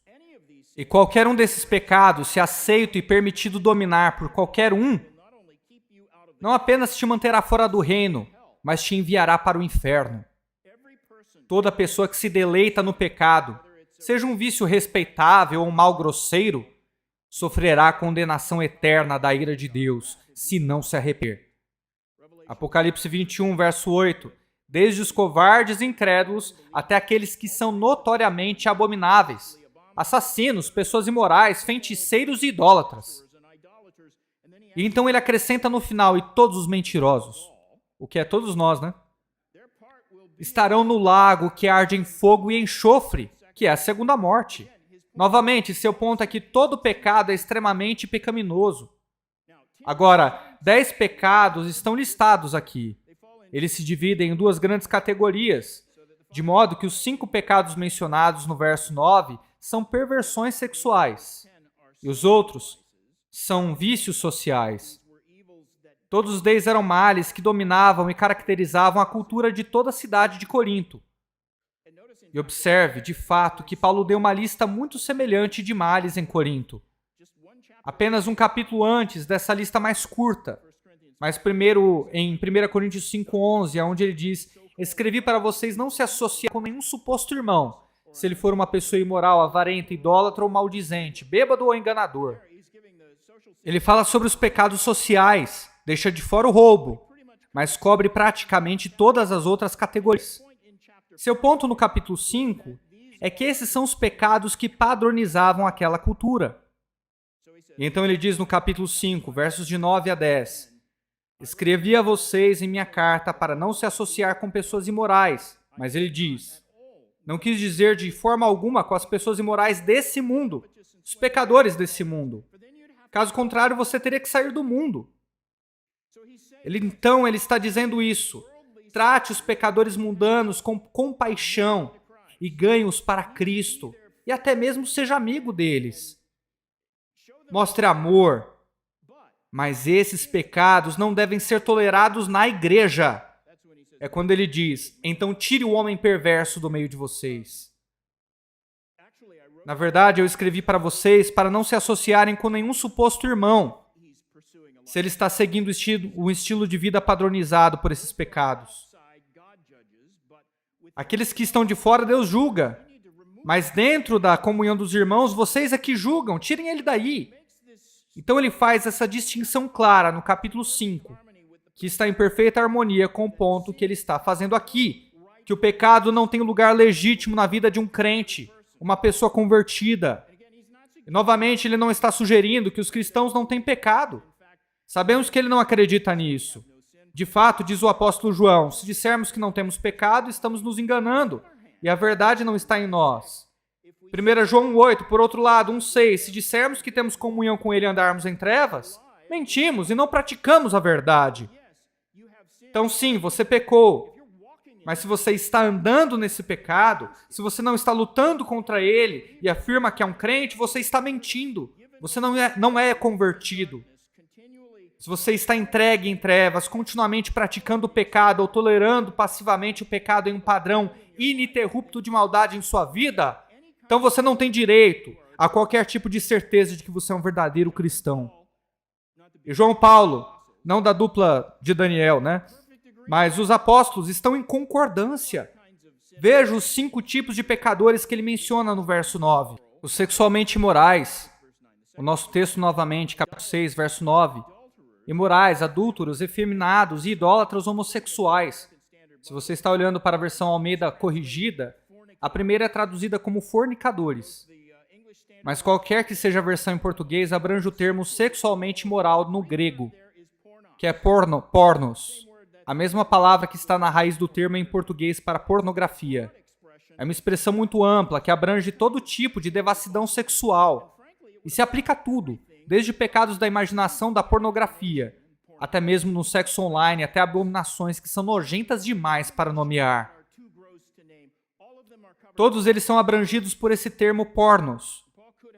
E qualquer um desses pecados, se aceito e permitido dominar por qualquer um, não apenas te manterá fora do reino, mas te enviará para o inferno. Toda pessoa que se deleita no pecado, seja um vício respeitável ou um mal grosseiro, sofrerá a condenação eterna da ira de Deus, se não se arrepender. Apocalipse 21, verso 8. Desde os covardes e incrédulos até aqueles que são notoriamente abomináveis, assassinos, pessoas imorais, feiticeiros e idólatras. E então ele acrescenta no final, e todos os mentirosos, o que é todos nós, né? Estarão no lago que arde em fogo e enxofre, que é a segunda morte. Novamente, seu ponto é que todo pecado é extremamente pecaminoso. Agora, 10 pecados estão listados aqui. Eles se dividem em 2 grandes categorias, de modo que os 5 pecados mencionados no verso 9 são perversões sexuais, e os outros são vícios sociais. Todos os 10 eram males que dominavam e caracterizavam a cultura de toda a cidade de Corinto. E observe, de fato, que Paulo deu uma lista muito semelhante de males em Corinto. Apenas um capítulo antes dessa lista mais curta, Mas primeiro, em 1 Coríntios 5,11, é onde ele diz: escrevi para vocês não se associar com nenhum suposto irmão, se ele for uma pessoa imoral, avarenta, idólatra ou maldizente, bêbado ou enganador. Ele fala sobre os pecados sociais, deixa de fora o roubo, mas cobre praticamente todas as outras categorias. Seu ponto no capítulo 5 é que esses são os pecados que padronizavam aquela cultura. E então ele diz no capítulo 5, versos de 9 a 10, escrevi a vocês em minha carta para não se associar com pessoas imorais, mas ele diz, não quis dizer de forma alguma com as pessoas imorais desse mundo, os pecadores desse mundo. Caso contrário, você teria que sair do mundo. Então ele está dizendo isso. Trate os pecadores mundanos com compaixão e ganhe-os para Cristo. E até mesmo seja amigo deles. Mostre amor. Mas esses pecados não devem ser tolerados na igreja. É quando ele diz, então tire o homem perverso do meio de vocês. Na verdade, eu escrevi para vocês para não se associarem com nenhum suposto irmão, se ele está seguindo o estilo de vida padronizado por esses pecados. Aqueles que estão de fora, Deus julga. Mas dentro da comunhão dos irmãos, vocês é que julgam. Tirem ele daí. Então ele faz essa distinção clara no capítulo 5, que está em perfeita harmonia com o ponto que ele está fazendo aqui, que o pecado não tem lugar legítimo na vida de um crente, uma pessoa convertida. E, novamente, ele não está sugerindo que os cristãos não têm pecado. Sabemos que ele não acredita nisso. De fato, diz o apóstolo João, se dissermos que não temos pecado, estamos nos enganando, e a verdade não está em nós. 1 João 8, por outro lado, 1,6, se dissermos que temos comunhão com ele e andarmos em trevas, mentimos e não praticamos a verdade. Então sim, você pecou. Mas se você está andando nesse pecado, se você não está lutando contra ele e afirma que é um crente, você está mentindo. Você não é convertido. Se você está entregue em trevas, continuamente praticando o pecado ou tolerando passivamente o pecado em um padrão ininterrupto de maldade em sua vida, então você não tem direito a qualquer tipo de certeza de que você é um verdadeiro cristão. E João Paulo, não da dupla de Daniel, né? Mas os apóstolos estão em concordância. Veja os 5 tipos de pecadores que ele menciona no verso 9. Os sexualmente imorais. O nosso texto novamente, capítulo 6, verso 9. Imorais, adúlteros, efeminados e idólatras homossexuais. Se você está olhando para a versão Almeida corrigida, a primeira é traduzida como fornicadores. Mas qualquer que seja a versão em português abrange o termo sexualmente imoral no grego, que é pornos. A mesma palavra que está na raiz do termo em português para pornografia. É uma expressão muito ampla que abrange todo tipo de devassidão sexual e se aplica a tudo, desde pecados da imaginação da pornografia, até mesmo no sexo online, até abominações que são nojentas demais para nomear. Todos eles são abrangidos por esse termo pornos.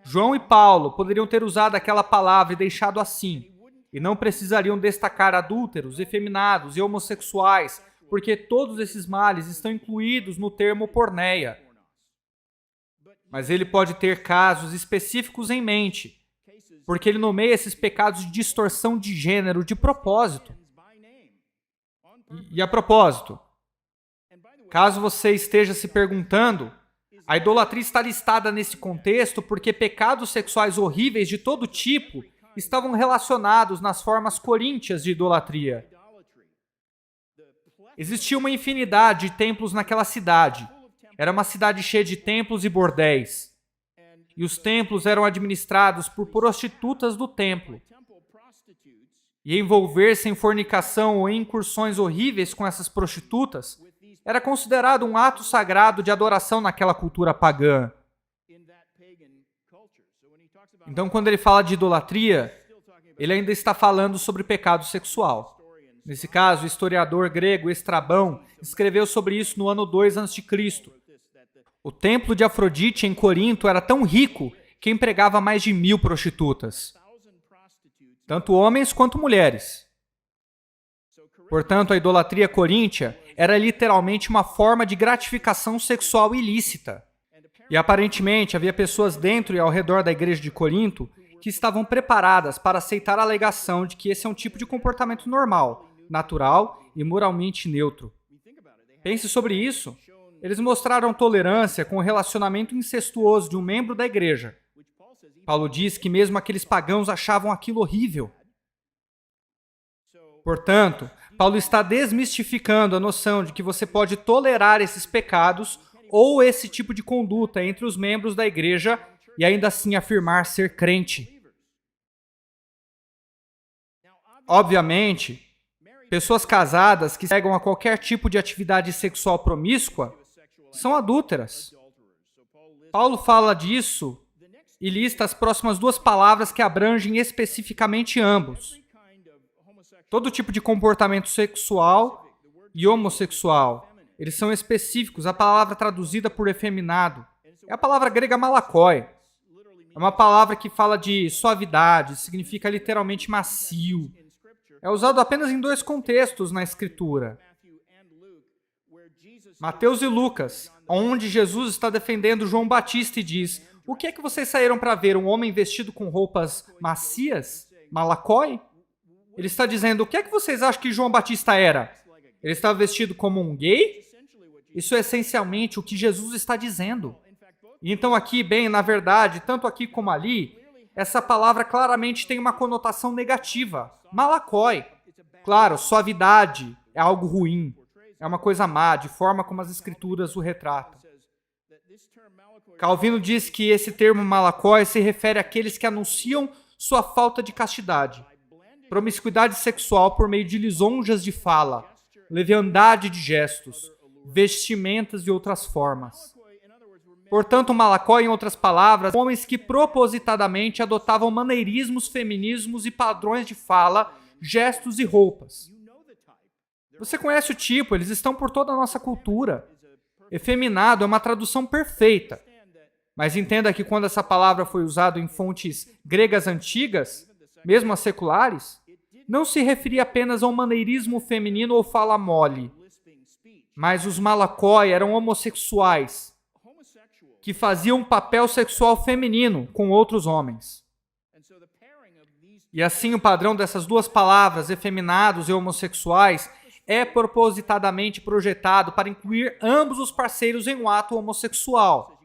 João e Paulo poderiam ter usado aquela palavra e deixado assim, e não precisariam destacar adúlteros, efeminados e homossexuais, porque todos esses males estão incluídos no termo porneia. Mas ele pode ter casos específicos em mente, porque ele nomeia esses pecados de distorção de gênero de propósito. E a propósito, caso você esteja se perguntando, a idolatria está listada nesse contexto porque pecados sexuais horríveis de todo tipo estavam relacionados nas formas coríntias de idolatria. Existia uma infinidade de templos naquela cidade. Era uma cidade cheia de templos e bordéis. E os templos eram administrados por prostitutas do templo. E envolver-se em fornicação ou em incursões horríveis com essas prostitutas era considerado um ato sagrado de adoração naquela cultura pagã. Então, quando ele fala de idolatria, ele ainda está falando sobre pecado sexual. Nesse caso, o historiador grego Estrabão escreveu sobre isso no ano 2 a.C. O templo de Afrodite em Corinto era tão rico que empregava mais de 1000 prostitutas, tanto homens quanto mulheres. Portanto, a idolatria coríntia era literalmente uma forma de gratificação sexual ilícita. E aparentemente havia pessoas dentro e ao redor da igreja de Corinto que estavam preparadas para aceitar a alegação de que esse é um tipo de comportamento normal, natural e moralmente neutro. Pense sobre isso. Eles mostraram tolerância com o relacionamento incestuoso de um membro da igreja. Paulo diz que mesmo aqueles pagãos achavam aquilo horrível. Portanto, Paulo está desmistificando a noção de que você pode tolerar esses pecados ou esse tipo de conduta entre os membros da igreja e ainda assim afirmar ser crente. Obviamente, pessoas casadas que cegam a qualquer tipo de atividade sexual promíscua são adúlteras. Paulo fala disso e lista as próximas duas palavras que abrangem especificamente ambos. Todo tipo de comportamento sexual e homossexual. Eles são específicos. A palavra traduzida por efeminado é a palavra grega malakoi. É uma palavra que fala de suavidade, significa literalmente macio. É usado apenas em dois contextos na Escritura. Mateus e Lucas, onde Jesus está defendendo João Batista e diz: o que é que vocês saíram para ver? Um homem vestido com roupas macias? Malakoi? Ele está dizendo: o que é que vocês acham que João Batista era? Ele estava vestido como um gay? Isso é essencialmente o que Jesus está dizendo. E então aqui, bem, na verdade, tanto aqui como ali, essa palavra claramente tem uma conotação negativa. Malakoi. Claro, suavidade é algo ruim. É uma coisa má, de forma como as escrituras o retratam. Calvino diz que esse termo malakoi se refere àqueles que anunciam sua falta de castidade, promiscuidade sexual por meio de lisonjas de fala, leviandade de gestos, vestimentas e outras formas. Portanto, malakoi, em outras palavras, homens que propositadamente adotavam maneirismos, feminismos e padrões de fala, gestos e roupas. Você conhece o tipo, eles estão por toda a nossa cultura. Efeminado é uma tradução perfeita. Mas entenda que quando essa palavra foi usada em fontes gregas antigas, mesmo as seculares, não se referia apenas a um maneirismo feminino ou fala mole. Mas os malakoi eram homossexuais, que faziam um papel sexual feminino com outros homens. E assim o padrão dessas duas palavras, efeminados e homossexuais, é propositadamente projetado para incluir ambos os parceiros em um ato homossexual.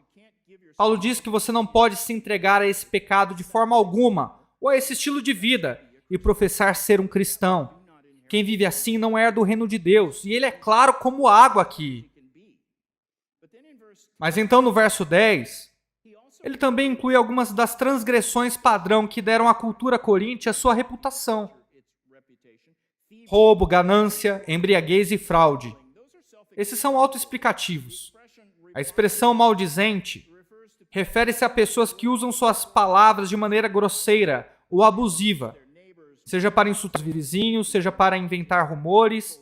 Paulo diz que você não pode se entregar a esse pecado de forma alguma, ou a esse estilo de vida, e professar ser um cristão. Quem vive assim não é do reino de Deus, e ele é claro como água aqui. Mas então no verso 10, ele também inclui algumas das transgressões padrão que deram à cultura coríntia sua reputação. Roubo, ganância, embriaguez e fraude. Esses são autoexplicativos. A expressão maldizente refere-se a pessoas que usam suas palavras de maneira grosseira ou abusiva, seja para insultar os vizinhos, seja para inventar rumores,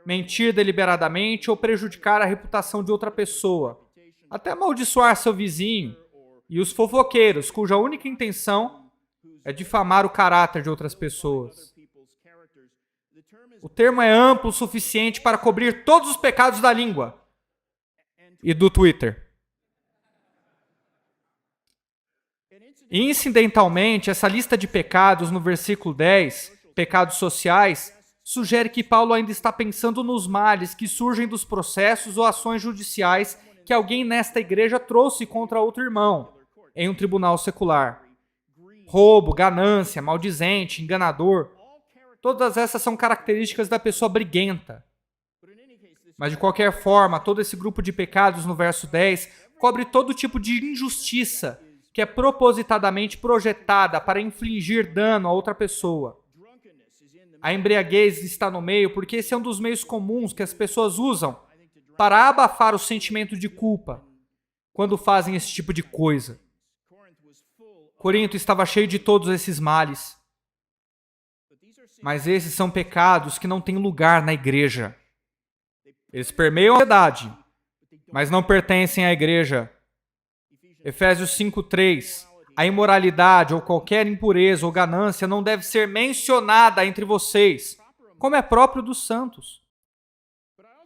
mentir deliberadamente ou prejudicar a reputação de outra pessoa, até amaldiçoar seu vizinho, e os fofoqueiros, cuja única intenção é difamar o caráter de outras pessoas. O termo é amplo o suficiente para cobrir todos os pecados da língua e do Twitter. E, incidentalmente, essa lista de pecados no versículo 10, pecados sociais, sugere que Paulo ainda está pensando nos males que surgem dos processos ou ações judiciais que alguém nesta igreja trouxe contra outro irmão em um tribunal secular. Roubo, ganância, maldizente, enganador. Todas essas são características da pessoa briguenta. Mas, de qualquer forma, todo esse grupo de pecados no verso 10 cobre todo tipo de injustiça que é propositadamente projetada para infligir dano a outra pessoa. A embriaguez está no meio porque esse é um dos meios comuns que as pessoas usam para abafar o sentimento de culpa quando fazem esse tipo de coisa. Corinto estava cheio de todos esses males. Mas esses são pecados que não têm lugar na igreja. Eles permeiam a sociedade, mas não pertencem à igreja. Efésios 5:3. A imoralidade ou qualquer impureza ou ganância não deve ser mencionada entre vocês, como é próprio dos santos.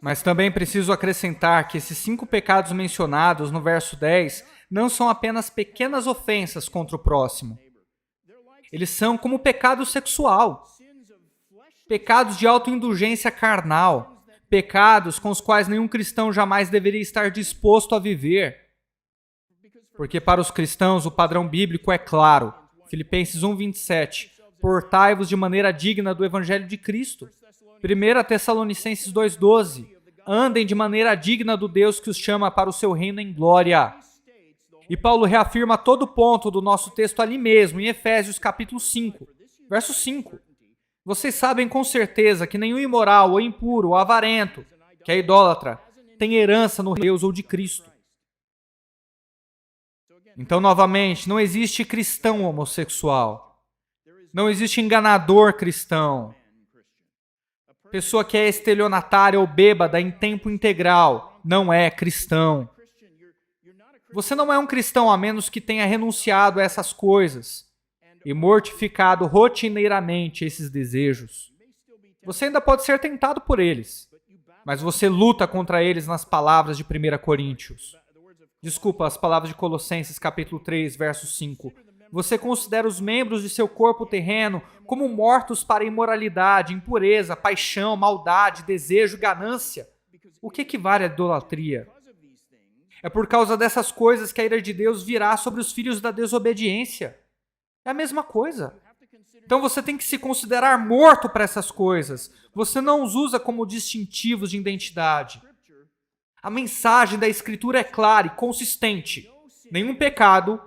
Mas também preciso acrescentar que esses 5 pecados mencionados no verso 10 não são apenas pequenas ofensas contra o próximo. Eles são como o pecado sexual, pecados de autoindulgência carnal, pecados com os quais nenhum cristão jamais deveria estar disposto a viver. Porque para os cristãos o padrão bíblico é claro. Filipenses 1:27. Portai-vos de maneira digna do Evangelho de Cristo. 1 Tessalonicenses 2:12. Andem de maneira digna do Deus que os chama para o seu reino em glória. E Paulo reafirma todo ponto do nosso texto ali mesmo, em Efésios capítulo 5, verso 5. Vocês sabem com certeza que nenhum imoral, ou impuro, ou avarento, que é idólatra, tem herança no Deus ou de Cristo. Então, novamente, não existe cristão homossexual. Não existe enganador cristão. Pessoa que é estelionatária ou bêbada em tempo integral não é cristão. Você não é um cristão a menos que tenha renunciado a essas coisas e mortificado rotineiramente esses desejos. Você ainda pode ser tentado por eles, mas você luta contra eles nas palavras de 1 Coríntios. Desculpa, as palavras de Colossenses capítulo 3, verso 5. Você considera os membros de seu corpo terreno como mortos para imoralidade, impureza, paixão, maldade, desejo, ganância. O que equivale à idolatria? É por causa dessas coisas que a ira de Deus virá sobre os filhos da desobediência. É a mesma coisa. Então você tem que se considerar morto para essas coisas. Você não os usa como distintivos de identidade. A mensagem da Escritura é clara e consistente. Nenhum pecado,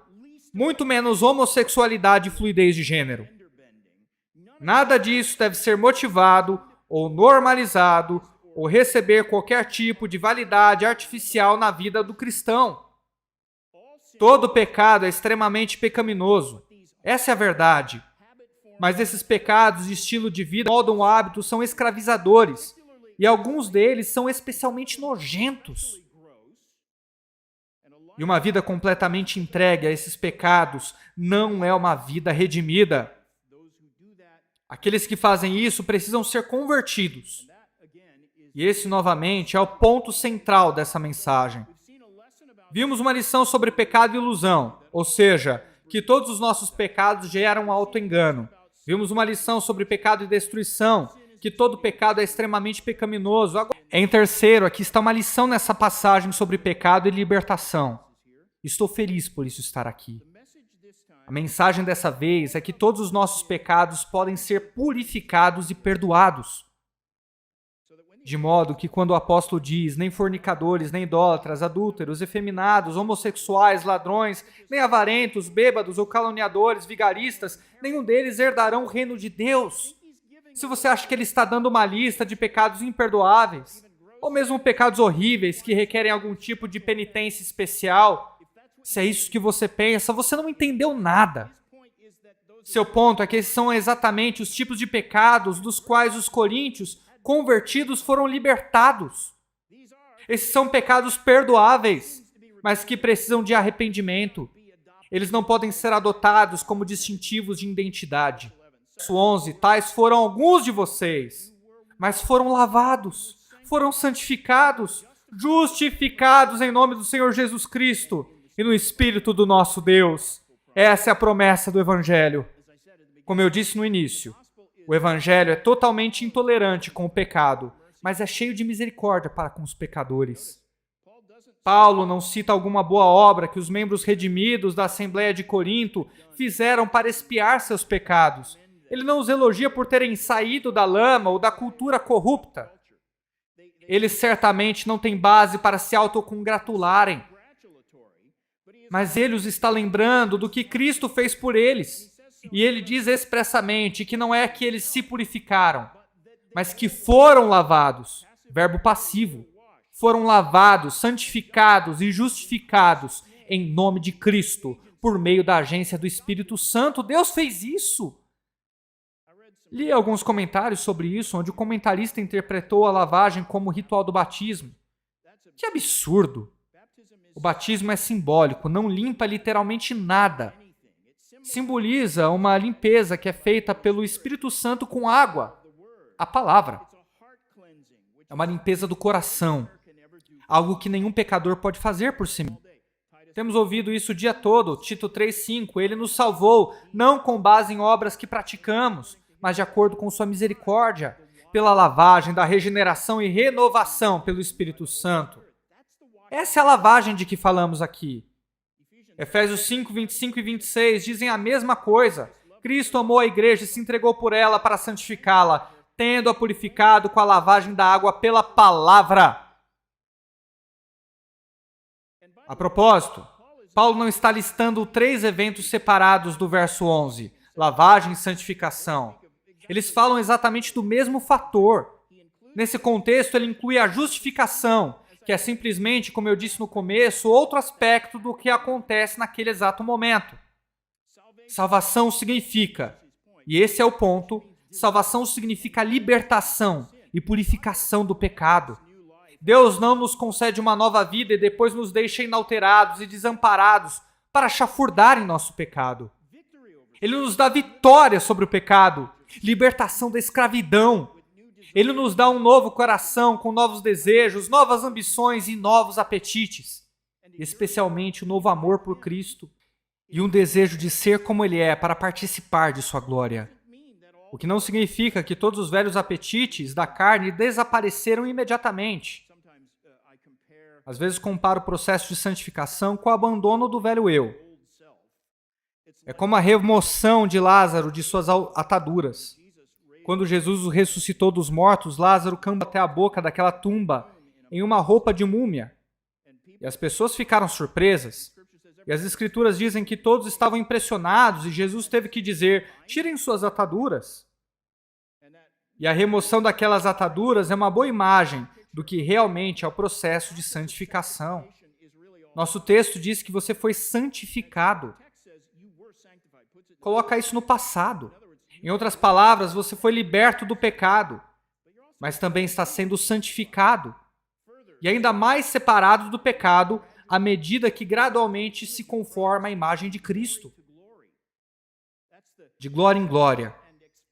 muito menos homossexualidade e fluidez de gênero. Nada disso deve ser motivado ou normalizado ou receber qualquer tipo de validade artificial na vida do cristão. Todo pecado é extremamente pecaminoso. Essa é a verdade. Mas esses pecados de estilo de vida, modo hábito, são escravizadores. E alguns deles são especialmente nojentos. E uma vida completamente entregue a esses pecados não é uma vida redimida. Aqueles que fazem isso precisam ser convertidos. E esse, novamente, é o ponto central dessa mensagem. Vimos uma lição sobre pecado e ilusão, ou seja, que todos os nossos pecados geram auto-engano. Vimos uma lição sobre pecado e destruição, que todo pecado é extremamente pecaminoso. Em terceiro, aqui está uma lição nessa passagem sobre pecado e libertação. Estou feliz por isso estar aqui. A mensagem dessa vez é que todos os nossos pecados podem ser purificados e perdoados. De modo que quando o apóstolo diz, nem fornicadores, nem idólatras, adúlteros, efeminados, homossexuais, ladrões, nem avarentos, bêbados ou caluniadores, vigaristas, nenhum deles herdarão o reino de Deus. Se você acha que ele está dando uma lista de pecados imperdoáveis, ou mesmo pecados horríveis que requerem algum tipo de penitência especial, se é isso que você pensa, você não entendeu nada. Seu ponto é que esses são exatamente os tipos de pecados dos quais os coríntios convertidos foram libertados. Esses são pecados perdoáveis, mas que precisam de arrependimento. Eles não podem ser adotados como distintivos de identidade. Verso 11, tais foram alguns de vocês, mas foram lavados, foram santificados, justificados em nome do Senhor Jesus Cristo e no Espírito do nosso Deus. Essa é a promessa do Evangelho. Como eu disse no início, o Evangelho é totalmente intolerante com o pecado, mas é cheio de misericórdia para com os pecadores. Paulo não cita alguma boa obra que os membros redimidos da Assembleia de Corinto fizeram para expiar seus pecados. Ele não os elogia por terem saído da lama ou da cultura corrupta. Eles certamente não têm base para se autocongratularem. Mas ele os está lembrando do que Cristo fez por eles. E ele diz expressamente que não é que eles se purificaram, mas que foram lavados, verbo passivo, foram lavados, santificados e justificados em nome de Cristo, por meio da agência do Espírito Santo. Deus fez isso. Li alguns comentários sobre isso, onde o comentarista interpretou a lavagem como o ritual do batismo. Que absurdo! O batismo é simbólico, não limpa literalmente nada. Simboliza uma limpeza que é feita pelo Espírito Santo com água, a palavra. É uma limpeza do coração, algo que nenhum pecador pode fazer por si mesmo. Temos ouvido isso o dia todo, Tito 3,5. Ele nos salvou, não com base em obras que praticamos, mas de acordo com sua misericórdia, pela lavagem da regeneração e renovação pelo Espírito Santo. Essa é a lavagem de que falamos aqui. Efésios 5, 25 e 26 dizem a mesma coisa. Cristo amou a igreja e se entregou por ela para santificá-la, tendo-a purificado com a lavagem da água pela palavra. A propósito, Paulo não está listando 3 eventos separados do verso 11, lavagem e santificação. Eles falam exatamente do mesmo fator. Nesse contexto, ele inclui a justificação, que é simplesmente, como eu disse no começo, outro aspecto do que acontece naquele exato momento. Salvação significa, e esse é o ponto, salvação significa libertação e purificação do pecado. Deus não nos concede uma nova vida e depois nos deixa inalterados e desamparados para chafurdar em nosso pecado. Ele nos dá vitória sobre o pecado, libertação da escravidão. Ele nos dá um novo coração com novos desejos, novas ambições e novos apetites. Especialmente o novo amor por Cristo e um desejo de ser como Ele é para participar de sua glória. O que não significa que todos os velhos apetites da carne desapareceram imediatamente. Às vezes comparo o processo de santificação com o abandono do velho eu. É como a remoção de Lázaro de suas ataduras. Quando Jesus o ressuscitou dos mortos, Lázaro caiu até a boca daquela tumba em uma roupa de múmia. E as pessoas ficaram surpresas. E as escrituras dizem que todos estavam impressionados e Jesus teve que dizer, tirem suas ataduras. E a remoção daquelas ataduras é uma boa imagem do que realmente é o processo de santificação. Nosso texto diz que você foi santificado. Coloca isso no passado. Em outras palavras, você foi liberto do pecado, mas também está sendo santificado. E ainda mais separado do pecado à medida que gradualmente se conforma à imagem de Cristo. De glória em glória.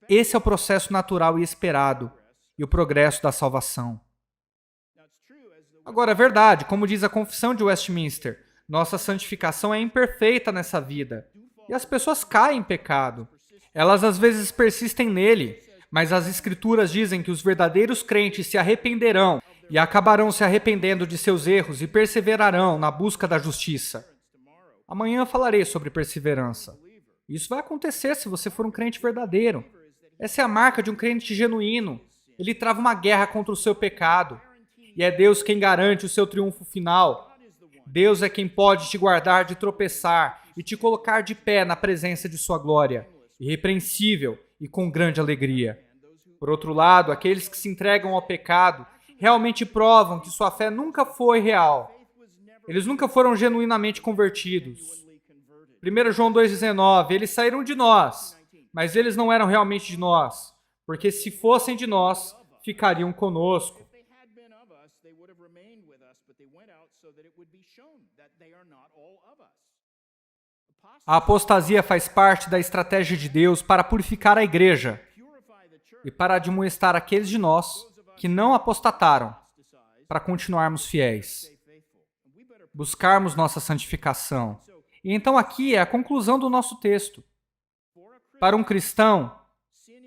Esse é o processo natural e esperado e o progresso da salvação. Agora, é verdade, como diz a Confissão de Westminster, nossa santificação é imperfeita nessa vida. E as pessoas caem em pecado. Elas às vezes persistem nele, mas as Escrituras dizem que os verdadeiros crentes se arrependerão e acabarão se arrependendo de seus erros e perseverarão na busca da justiça. Amanhã falarei sobre perseverança. Isso vai acontecer se você for um crente verdadeiro. Essa é a marca de um crente genuíno. Ele trava uma guerra contra o seu pecado. E é Deus quem garante o seu triunfo final. Deus é quem pode te guardar de tropeçar e te colocar de pé na presença de sua glória, irrepreensível e com grande alegria. Por outro lado, aqueles que se entregam ao pecado realmente provam que sua fé nunca foi real. Eles nunca foram genuinamente convertidos. 1 João 2,19, eles saíram de nós, mas eles não eram realmente de nós, porque se fossem de nós, ficariam conosco. A apostasia faz parte da estratégia de Deus para purificar a igreja e para admoestar aqueles de nós que não apostataram, para continuarmos fiéis, buscarmos nossa santificação. E então aqui é a conclusão do nosso texto. Para um cristão,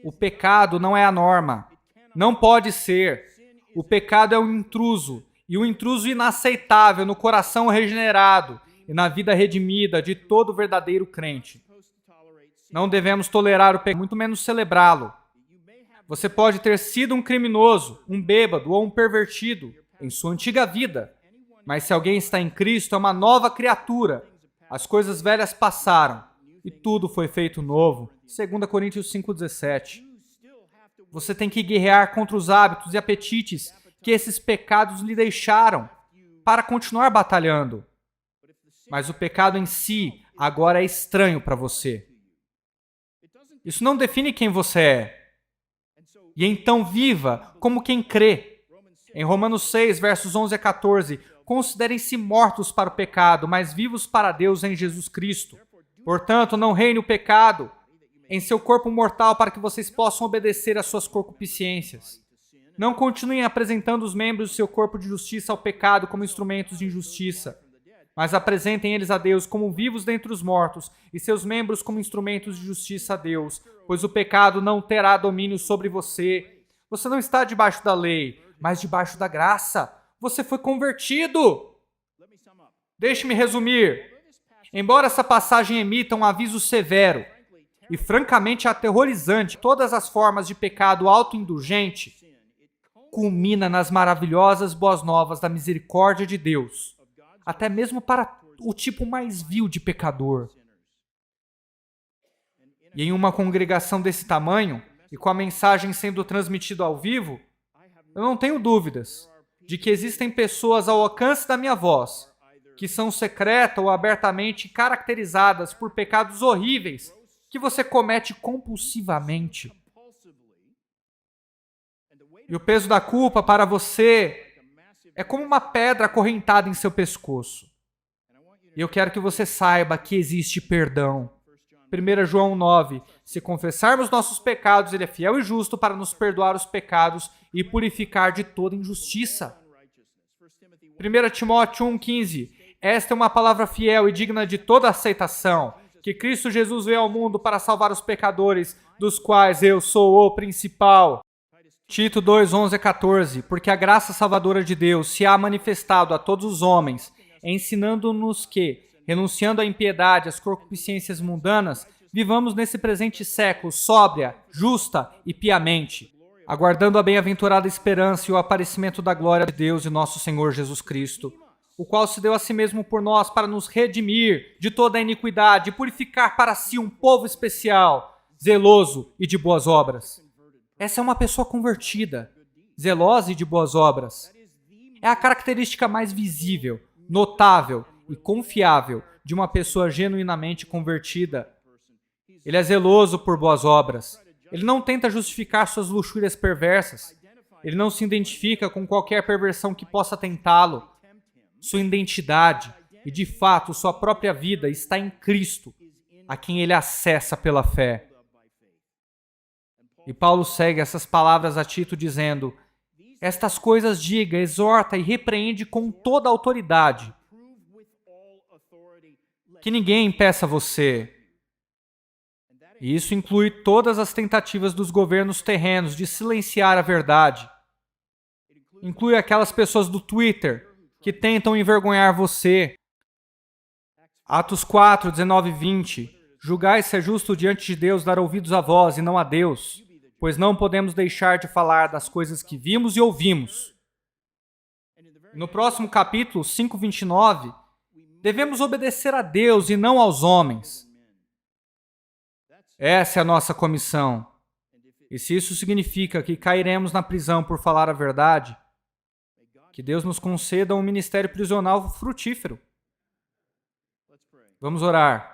o pecado não é a norma. Não pode ser. O pecado é um intruso, e um intruso inaceitável no coração regenerado e na vida redimida de todo verdadeiro crente. Não devemos tolerar o pecado, muito menos celebrá-lo. Você pode ter sido um criminoso, um bêbado ou um pervertido em sua antiga vida, mas se alguém está em Cristo, é uma nova criatura. As coisas velhas passaram e tudo foi feito novo. 2 Coríntios 5,17. Você tem que guerrear contra os hábitos e apetites que esses pecados lhe deixaram para continuar batalhando. Mas o pecado em si agora é estranho para você. Isso não define quem você é. E então viva como quem crê. Em Romanos 6, versos 11 a 14, considerem-se mortos para o pecado, mas vivos para Deus em Jesus Cristo. Portanto, não reine o pecado em seu corpo mortal para que vocês possam obedecer às suas concupiscências. Não continuem apresentando os membros do seu corpo de justiça ao pecado como instrumentos de injustiça, Mas apresentem eles a Deus como vivos dentre os mortos, e seus membros como instrumentos de justiça a Deus, pois o pecado não terá domínio sobre você. Você não está debaixo da lei, mas debaixo da graça. Você foi convertido. Deixe-me resumir. Embora essa passagem emita um aviso severo e francamente aterrorizante, todas as formas de pecado autoindulgente, culmina nas maravilhosas boas novas da misericórdia de Deus, até mesmo para o tipo mais vil de pecador. E em uma congregação desse tamanho, e com a mensagem sendo transmitida ao vivo, eu não tenho dúvidas de que existem pessoas ao alcance da minha voz, que são secreta ou abertamente caracterizadas por pecados horríveis que você comete compulsivamente. E o peso da culpa para você é como uma pedra acorrentada em seu pescoço. E eu quero que você saiba que existe perdão. 1 João 9. Se confessarmos nossos pecados, Ele é fiel e justo para nos perdoar os pecados e purificar de toda injustiça. 1 Timóteo 1,15. Esta é uma palavra fiel e digna de toda aceitação, que Cristo Jesus veio ao mundo para salvar os pecadores, dos quais eu sou o principal. Tito 2, 11 a 14. Porque a graça salvadora de Deus se há manifestado a todos os homens, ensinando-nos que, renunciando à impiedade, às concupiscências mundanas, vivamos nesse presente século sóbria, justa e piamente, aguardando a bem-aventurada esperança e o aparecimento da glória de Deus e nosso Senhor Jesus Cristo, o qual se deu a si mesmo por nós para nos redimir de toda a iniquidade e purificar para si um povo especial, zeloso e de boas obras. Essa é uma pessoa convertida, zelosa e de boas obras. É a característica mais visível, notável e confiável de uma pessoa genuinamente convertida. Ele é zeloso por boas obras. Ele não tenta justificar suas luxúrias perversas. Ele não se identifica com qualquer perversão que possa tentá-lo. Sua identidade e, de fato, sua própria vida está em Cristo, a quem ele acessa pela fé. E Paulo segue essas palavras a Tito dizendo: estas coisas diga, exorta e repreende com toda a autoridade. Que ninguém impeça você. E isso inclui todas as tentativas dos governos terrenos de silenciar a verdade. Inclui aquelas pessoas do Twitter que tentam envergonhar você. Atos 4, 19 e 20. Julgai se é justo diante de Deus dar ouvidos a vós e não a Deus, pois não podemos deixar de falar das coisas que vimos e ouvimos. No próximo capítulo, 5:29, devemos obedecer a Deus e não aos homens. Essa é a nossa comissão. E se isso significa que cairemos na prisão por falar a verdade, que Deus nos conceda um ministério prisional frutífero. Vamos orar.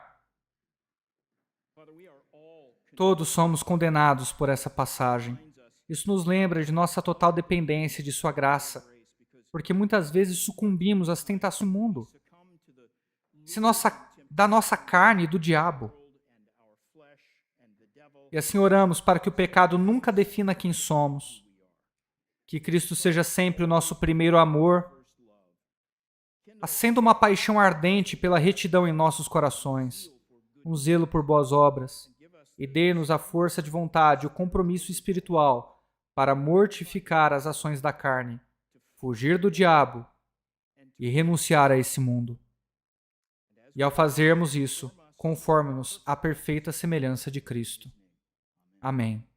Todos somos condenados por essa passagem. Isso nos lembra de nossa total dependência de sua graça, porque muitas vezes sucumbimos às tentações do mundo, da nossa carne e do diabo. E assim oramos para que o pecado nunca defina quem somos, que Cristo seja sempre o nosso primeiro amor, acenda uma paixão ardente pela retidão em nossos corações, um zelo por boas obras, e dê-nos a força de vontade e o compromisso espiritual para mortificar as ações da carne, fugir do diabo e renunciar a esse mundo. E ao fazermos isso, conforme-nos à perfeita semelhança de Cristo. Amém.